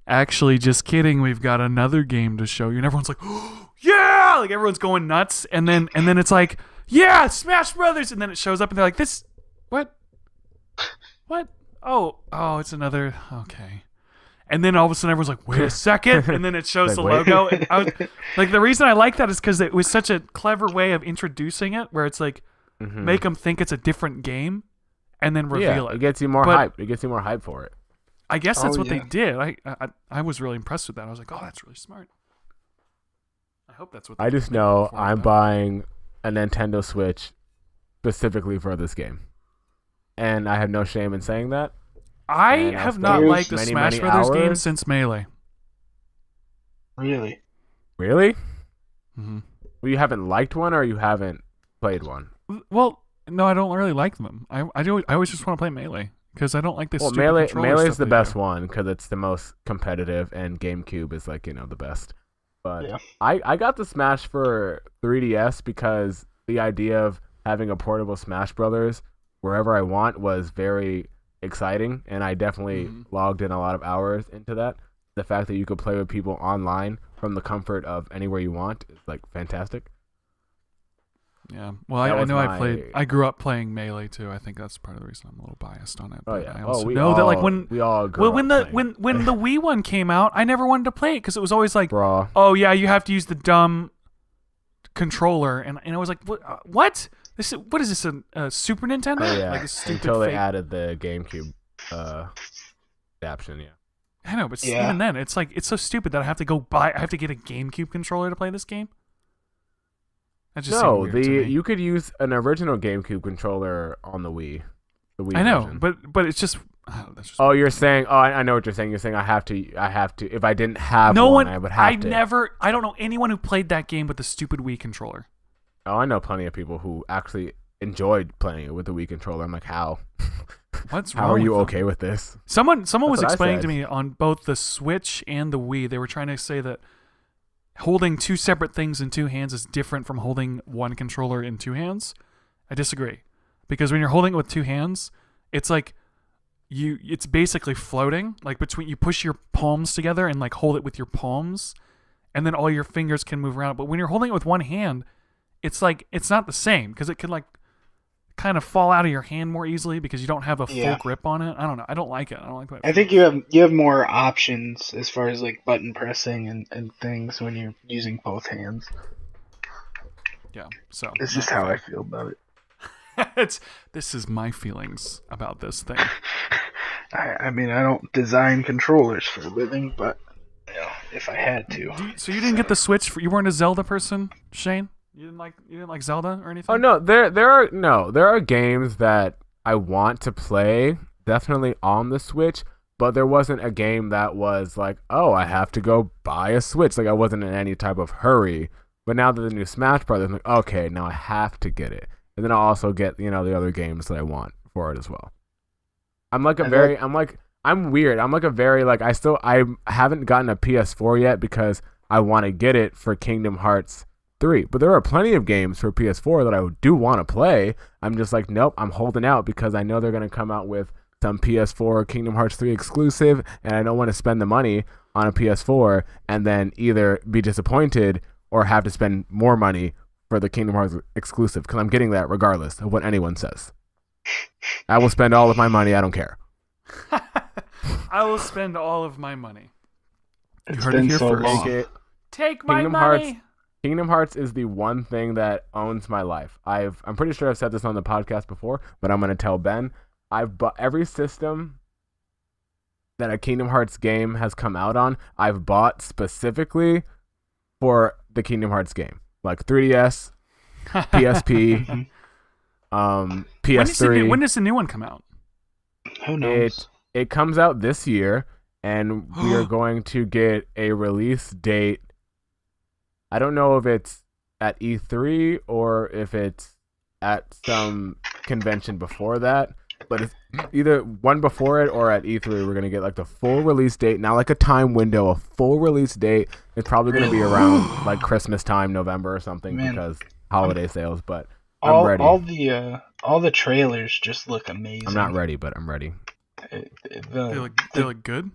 Actually, just kidding. We've got another game to show you. And everyone's like, oh, yeah! Like, everyone's going nuts. And then it's like, yeah, Smash Brothers. And then it shows up and they're like, this, what? What? Oh, it's another, okay. And then all of a sudden everyone's like, wait a second. And then it shows the logo. And I was like, the reason I like that is because it was such a clever way of introducing it where it's like, make them think it's a different game and then reveal it. It gets you more hype. It gets you more hype for it. I guess that's what they did. I was really impressed with that. I was like, oh, that's really smart. I hope that's what they I just know I'm buying a Nintendo Switch specifically for this game. And I have no shame in saying that. I have not liked a Smash Brothers game since Melee. Really? Really? Mm-hmm. Well, you haven't liked one or you haven't played one? Well, no, I don't really like them. I always just want to play Melee because I don't like this. Well, Melee is the best one because it's the most competitive and GameCube is like the best. But yeah. I got the Smash for 3DS because the idea of having a portable Smash Brothers wherever I want was very exciting, and I definitely logged in a lot of hours into that. The fact that you could play with people online from the comfort of anywhere you want is like fantastic. Yeah, well, I know I grew up playing Melee too. I think that's part of the reason I'm a little biased on it. But I also know that like when the Wii one came out, I never wanted to play it because it was always like, oh yeah, you have to use the dumb controller, and I was like, what? What is this, a Super Nintendo? Oh, yeah. Like a stupid until they added the GameCube adaptation, yeah. I know, but even then, it's like it's so stupid that I have to get a GameCube controller to play this game. That just seemed weird to me. You could use an original GameCube controller on the Wii. The Wii I know, version. but it's just. That's just you're saying. Oh, I know what you're saying. You're saying I have to. If I didn't have one, I would have to. I don't know anyone who played that game with the stupid Wii controller. Oh, I know plenty of people who actually enjoyed playing it with the Wii controller. I'm like, how? What's wrong? How are you with okay with this? Someone was explaining to me on both the Switch and the Wii. They were trying to say that holding two separate things in two hands is different from holding one controller in two hands. I disagree, because when you're holding it with two hands, it's like it's basically floating. Like you push your palms together and like hold it with your palms, and then all your fingers can move around. But when you're holding it with one hand, it's like it's not the same because it can like kind of fall out of your hand more easily because you don't have a full grip on it. I don't know. I don't like it. I don't like that. I think you have more options as far as like button pressing and things when you're using both hands. Yeah. So it's just how I feel about it. This is my feelings about this thing. I mean, I don't design controllers for a living, but if I had to. So you didn't get the Switch you weren't a Zelda person, Shayne? You didn't like Zelda or anything? Oh no, there are games that I want to play definitely on the Switch, but there wasn't a game that was like, oh, I have to go buy a Switch. Like I wasn't in any type of hurry But now that the new Smash Brothers, I'm like, okay, now I have to get it, and then I'll also get the other games that I want for it as well. I'm like I'm weird. I'm like a very like I haven't gotten a PS4 yet because I want to get it for Kingdom Hearts 3. But there are plenty of games for PS4 that I do want to play. I'm just like, nope, I'm holding out because I know they're going to come out with some PS4 Kingdom Hearts 3 exclusive, and I don't want to spend the money on a PS4 and then either be disappointed or have to spend more money for the Kingdom Hearts exclusive, because I'm getting that regardless of what anyone says. I will spend all of my money. I don't care. I will spend all of my money. It's been so long. Take my money. Kingdom Hearts is the one thing that owns my life. I'm pretty sure I've said this on the podcast before, but I'm going to tell Ben. I've bought every system that a Kingdom Hearts game has come out on. I've bought specifically for the Kingdom Hearts game, like 3DS, PSP, PS3. When does the new one come out? Who knows? It comes out this year, and we are going to get a release date. I don't know if it's at E3 or if it's at some convention before that, but it's either one before it or at E3. We're going to get like the full release date, not like a time window, a full release date. It's probably going to be around like Christmas time, November or something, because holiday sales, but I'm ready. All the trailers just look amazing. I'm not ready, but I'm ready. They look good?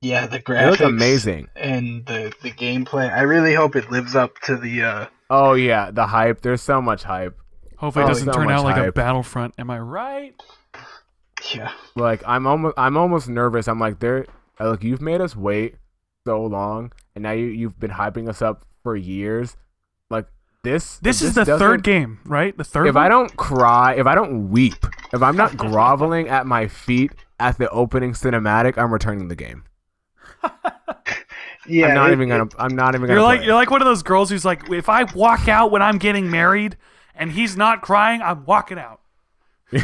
Yeah, the graphics. They look amazing. And the gameplay. I really hope it lives up to the... Oh, yeah, the hype. There's so much hype. Hopefully it doesn't turn out like hype. a Battlefront. Am I right? Yeah. Like, I'm almost nervous. I'm like, look, you've made us wait so long, and now you've been hyping us up for years. Like, this is the third game, right? The third. If one? I don't cry, if I don't weep, if I'm not groveling at my feet at the opening cinematic, I'm returning the game. Yeah, I'm not even gonna. You're like one of those girls who's like, if I walk out when I'm getting married and he's not crying, I'm walking out. Oh,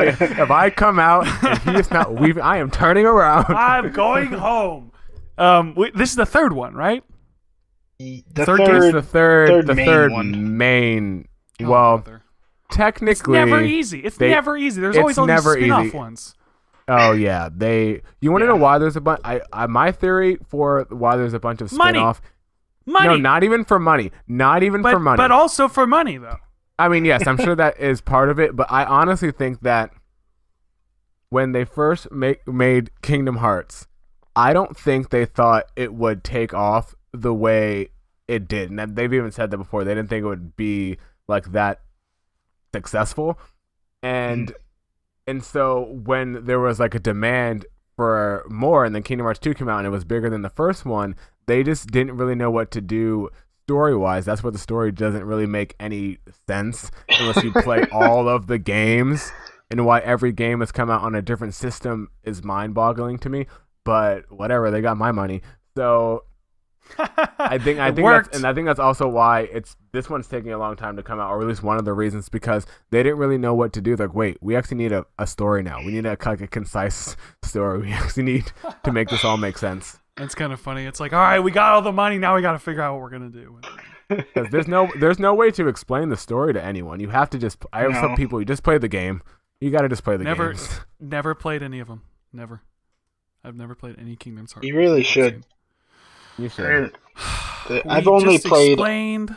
yeah. If I come out and he's not weeping, I am turning around. I'm going home. This is the third one, right? The third main. Well, technically, it's never easy. Never easy. There's always all these spin-off ones. Oh yeah, You want to know why there's a bunch? My theory for why there's a bunch of spin-off. Money. No, not even for money. For money. But also for money, though. I mean, yes, I'm sure that is part of it, but I honestly think that when they first made Kingdom Hearts, I don't think they thought it would take off the way it did. And they've even said that before. They didn't think it would be like that successful. And so when there was like a demand for more, and then Kingdom Hearts 2 came out and it was bigger than the first one, they just didn't really know what to do story-wise. That's where the story doesn't really make any sense unless you play all of the games, and why every game has come out on a different system is mind-boggling to me. But whatever, they got my money. So I think that's also why this one's taking a long time to come out, or at least one of the reasons, because they didn't really know what to do. Like, wait, we actually need a story now. We need a concise story. We actually need to make this all make sense. It's kind of funny. It's like, all right, we got all the money. Now we got to figure out what we're gonna do. Because there's no way to explain the story to anyone. You have to just. I have some people. You just play the game. You got to just play the game. Never played any of them. Never. I've never played any Kingdom Hearts. You really should. You should. I've only played. Explained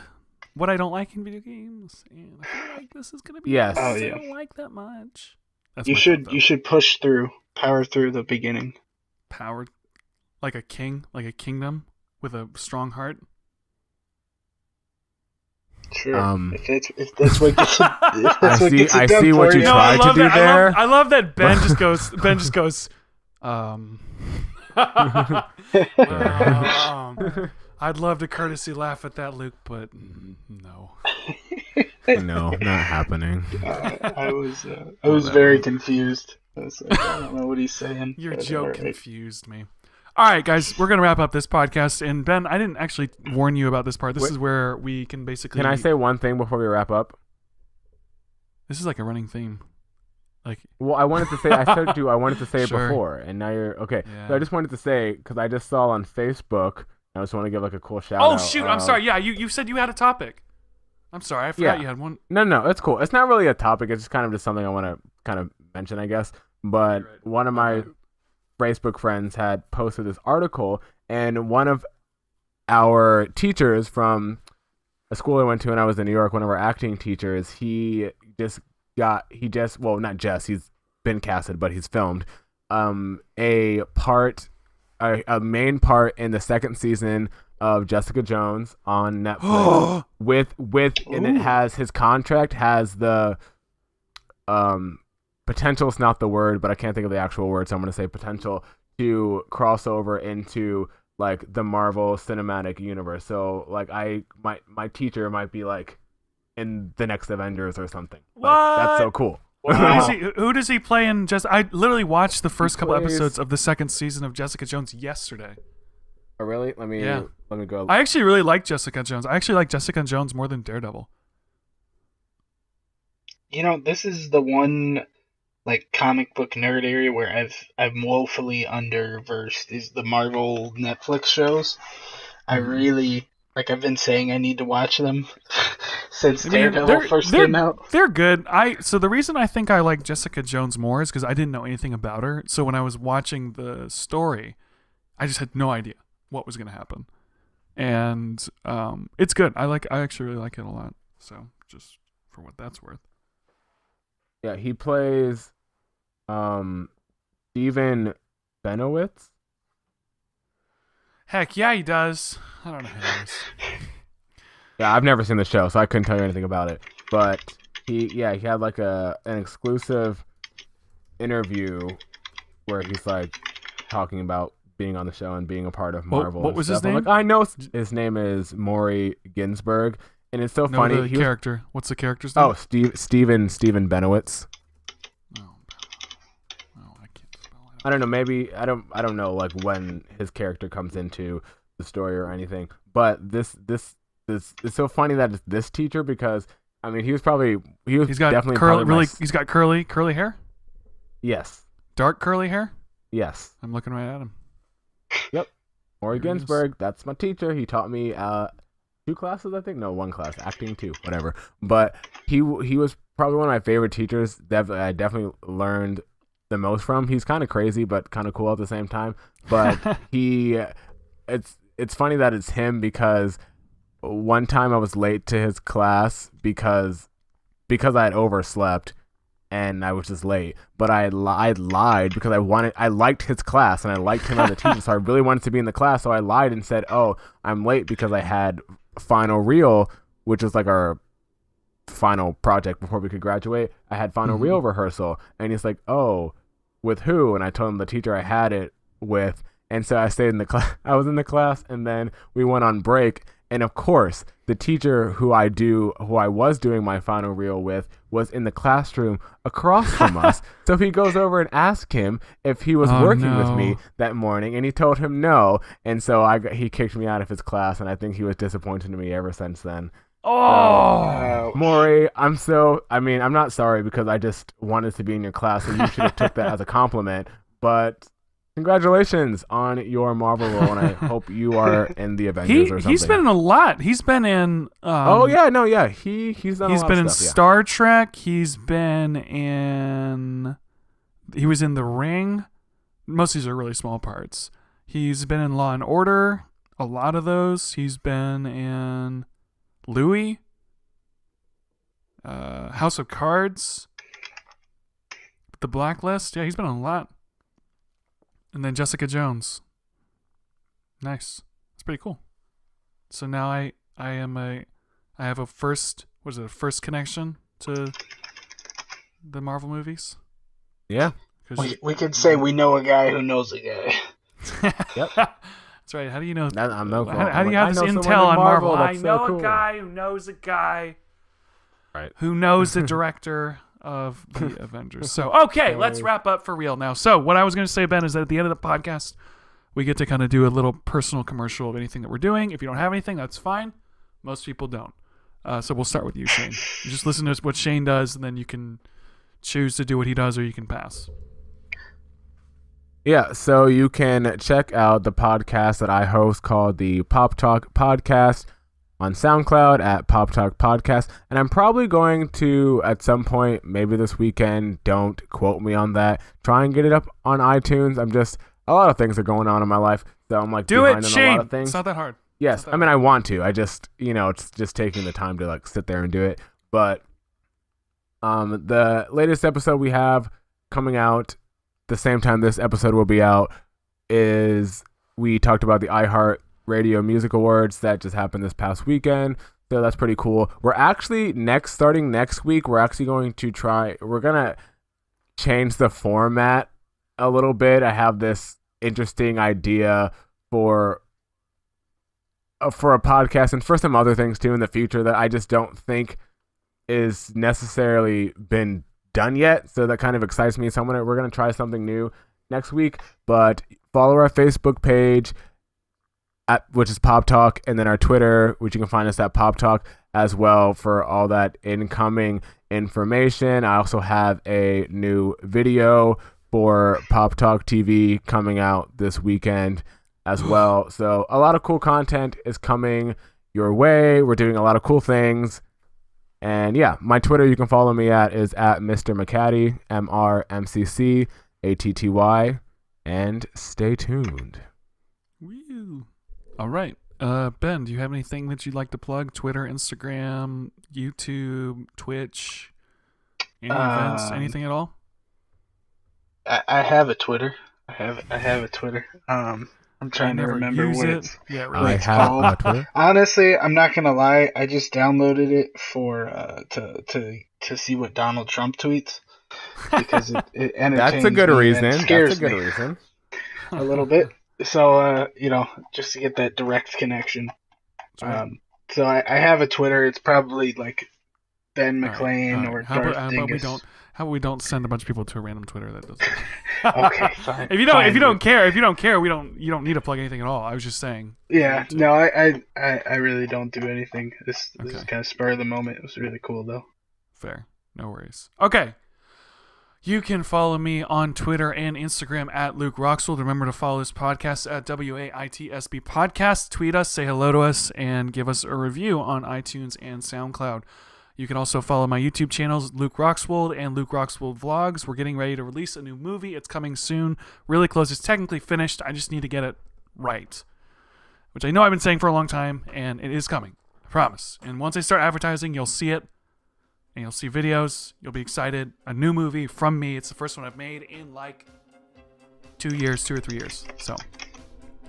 what I don't like in video games, and I feel like this is gonna be. Yes. I don't like that much. You should push through, power through the beginning. Powered. Like a king, like a kingdom with a strong heart. Sure. If that's what gets it, I see what you tried to do there. I love that Ben just goes. I'd love to courtesy laugh at that, Luke, but no. No, not happening. I was very confused. I was like, I don't know what he's saying. Your joke confused me. All right, guys, we're going to wrap up this podcast. And Ben, I didn't actually warn you about this part. This is where we can basically... Can I say one thing before we wrap up? This is like a running theme. Well, I wanted to say it Sure. before, and now you're... Okay, Yeah. so I just wanted to say, because I just saw on Facebook I just want to give like a cool shout out. Oh shoot! I'm sorry. Yeah, you said you had a topic. I'm sorry. I forgot you had one. No, it's cool. It's not really a topic. It's just kind of just something I want to kind of mention, I guess. But one of my Facebook friends had posted this article, and one of our teachers from a school I went to when I was in New York, one of our acting teachers, he's been casted, but he's filmed a main part in the second season of Jessica Jones on Netflix and it has his contract has the potential, it's not the word, but I can't think of the actual word, so I'm going to say potential to cross over into like the Marvel Cinematic Universe. So like my teacher might be like in the next Avengers or something. What? Like, that's so cool. Wow. Who does he play in? I literally watched the first couple episodes of the second season of Jessica Jones yesterday. Oh really? Let me go. I actually really like Jessica Jones. I actually like Jessica Jones more than Daredevil. You know, this is the one like comic book nerd area where I'm woefully underversed is the Marvel Netflix shows. I really I've been saying I need to watch them since Daredevil first came out. They're good. So the reason I think I like Jessica Jones more is because I didn't know anything about her. So when I was watching the story, I just had no idea what was going to happen. And it's good. I actually really like it a lot. So just for what that's worth. Yeah, he plays Steven Benowitz. Heck yeah, he does. I don't know who he is. Yeah, I've never seen the show, so I couldn't tell you anything about it. But he had like an exclusive interview where he's like talking about being on the show and being a part of Marvel. What was his name? I'm like, I know his name is Maury Ginsburg, and it's so funny. The character. What's the character's name? Oh, Steven Benowitz. I can't spell it. I don't know. Maybe I don't know like when his character comes into the story or anything. But this it's so funny that it's this teacher because I mean he's got definitely curly. He's got curly hair. Yes. Dark curly hair. Yes. I'm looking right at him. Yep. Maury Ginsburg. That's my teacher. He taught me 2 classes, I think. No, 1 class. Acting 2, whatever. But he was probably one of my favorite teachers. I definitely learned the most from. He's kind of crazy, but kind of cool at the same time. But it's funny that it's him because one time I was late to his class because I had overslept and I was just late. But I lied because I liked his class and I liked him as a teacher, so I really wanted to be in the class. So I lied and said, "Oh, I'm late because I had final reel, which is like our final project before we could graduate. I had final reel rehearsal." And he's like, "Oh, with who?" And I told him the teacher I had it with. And so I stayed in the class. I was in the class, and then we went on break. And of course, the teacher who I was doing my final reel with was in the classroom across from us. So he goes over and asks him if he was working with me that morning, and he told him no. And so he kicked me out of his class, and I think he was disappointed in me ever since then. Maury, I'm not sorry because I just wanted to be in your class, so you should have took that as a compliment. But congratulations on your Marvel role, and I hope you are in the Avengers or something. He's been in a lot. He's been in. He's done a lot of He's been in stuff, Star Trek. He's been in. He was in The Ring. Most of these are really small parts. He's been in Law and Order. A lot of those. He's been in Louis. House of Cards. The Blacklist. Yeah, he's been in a lot. And then Jessica Jones. Nice. That's pretty cool. So now I have a first connection to the Marvel movies. Yeah. We could say we know a guy who knows a guy. Yep. That's right. How do you know? How do you have this intel on Marvel? I know a guy who knows a guy. Right. Who knows the director of the Avengers. So, okay, let's wrap up for real now. So, what I was going to say, Ben, is that at the end of the podcast, we get to kind of do a little personal commercial of anything that we're doing. If you don't have anything, that's fine. Most people don't. So, we'll start with you, Shayne. You just listen to what Shayne does, and then you can choose to do what he does, or you can pass. Yeah, so you can check out the podcast that I host called the Pop Talk Podcast on SoundCloud at Pop Talk Podcast. And I'm probably going to, at some point, maybe this weekend, don't quote me on that, try and get it up on iTunes. A lot of things are going on in my life, so I'm like Do it, behind on a Shayne. lot of things. It's not that hard. Yes, I mean, I want to. I just, it's just taking the time to like sit there and do it. But the latest episode we have coming out the same time this episode will be out is we talked about the iHeart Radio Music Awards that just happened this past weekend. So that's pretty cool. We're actually starting next week, we're going to change the format a little bit. I have this interesting idea for a podcast and for some other things too in the future that I just don't think is necessarily been done yet, so that kind of excites me. So we're gonna try something new next week. But follow our Facebook page which is Pop Talk, and then our Twitter, which you can find us at Pop Talk as well for all that incoming information. I also have a new video for Pop Talk TV coming out this weekend as well. So a lot of cool content is coming your way. We're doing a lot of cool things. And yeah, my Twitter you can follow me at is at Mr. McCatty, MrMCCAtty. And stay tuned. Woo. All right. Ben, do you have anything that you'd like to plug? Twitter, Instagram, YouTube, Twitch, any events, anything at all? I have a Twitter. I have a Twitter. I'm trying to remember what it's called. A Twitter. Honestly, I'm not gonna lie. I just downloaded it for to see what Donald Trump tweets because it entertains That's a good me reason. and scares That's a good me reason. a little bit. So just to get that direct connection. Right. So I have a Twitter. It's probably like Ben McClain all right. or How Darth Dingus. about we don't send a bunch of people to a random Twitter that doesn't. Okay, fine. If you don't care, you don't need to plug anything at all. I was just saying. Yeah, no, I really don't do anything. This is kind of spur of the moment. It was really cool though. Fair, no worries. Okay, you can follow me on Twitter and Instagram at Luke Roxwold. Remember to follow this podcast at WAITSB Podcast. Tweet us, say hello to us, and give us a review on iTunes and SoundCloud. You can also follow my YouTube channels, Luke Roxwold and Luke Roxwold Vlogs. We're getting ready to release a new movie. It's coming soon. Really close. It's technically finished. I just need to get it right, which I know I've been saying for a long time, and it is coming. I promise. And once I start advertising, you'll see it, and you'll see videos. You'll be excited. A new movie from me. It's the first one I've made in like 2 or 3 years. So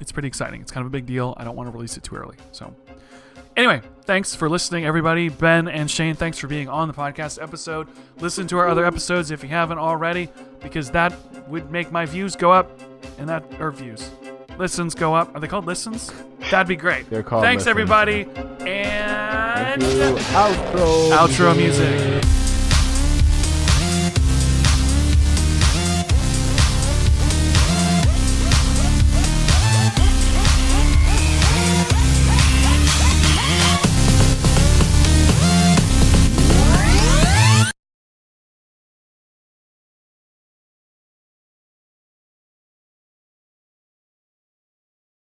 it's pretty exciting. It's kind of a big deal. I don't want to release it too early. So anyway, thanks for listening, everybody. Ben and Shayne, thanks for being on the podcast episode. Listen to our other episodes if you haven't already, because that would make my views go up, and listens go up. Are they called listens? That'd be great. They're called Thanks, listens. everybody. And Thank you. Outro music.